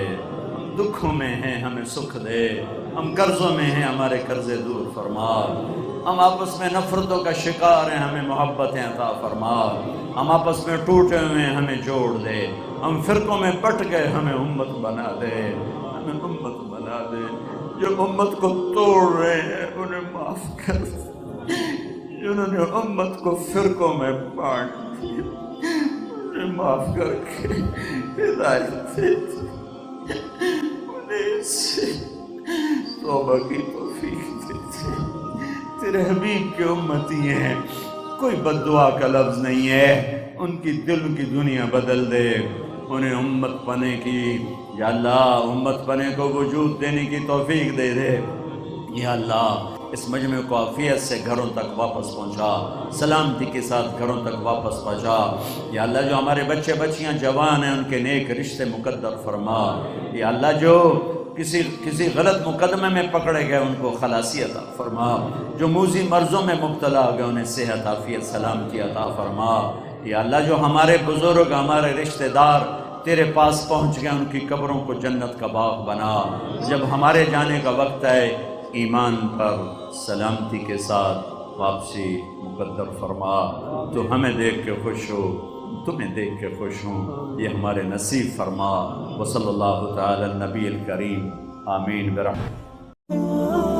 ہم دکھوں میں ہیں ہمیں سکھ دے، ہم قرضوں میں ہیں ہمارے قرضے دور فرما، ہم آپس میں نفرتوں کا شکار ہیں ہمیں محبتیں عطا فرما، ہم آپس میں ٹوٹے ہوئے ہیں ہمیں جوڑ دے، ہم فرقوں میں بٹ گئے ہمیں امت بنا دے، ہمیں امت بنا دے، جو امت کو توڑ رہے ہیں انہیں معاف کر، جنہوں نے امت کو فرقوں میں بانٹ دیا انہیں معاف کر کے ہدایت دے، انہیں سے توبہ کی توفیق دے، تیرے حبیب کے امتی ہیں، کوئی بد دعا کا لفظ نہیں ہے، ان کی دل کی دنیا بدل دے، انہیں امت پنے کی، یا اللہ امت پنے کو وجود دینے کی توفیق دے دے، یا اللہ اس مجمع کو عافیت سے گھروں تک واپس پہنچا، سلامتی کے ساتھ گھروں تک واپس پہنچا، یا اللہ جو ہمارے بچے بچیاں جوان ہیں ان کے نیک رشتے مقدر فرما، یا اللہ جو کسی غلط مقدمے میں پکڑے گئے ان کو خلاصی عطا فرما، جو موذی مرضوں میں مبتلا ہو گئے انہیں صحت عافیت سلامتی عطا فرما، یا اللہ جو ہمارے بزرگ ہمارے رشتہ دار تیرے پاس پہنچ گئے ان کی قبروں کو جنت کا باغ بنا، جب ہمارے جانے کا وقت ہے ایمان پر سلامتی کے ساتھ واپسی مقدر فرما، تو ہمیں دیکھ کے خوش ہو، تمہیں دیکھ کے خوش ہوں، یہ ہمارے نصیب فرما، وصلی اللہ تعالی النبی الکریم، آمین برحمتہ۔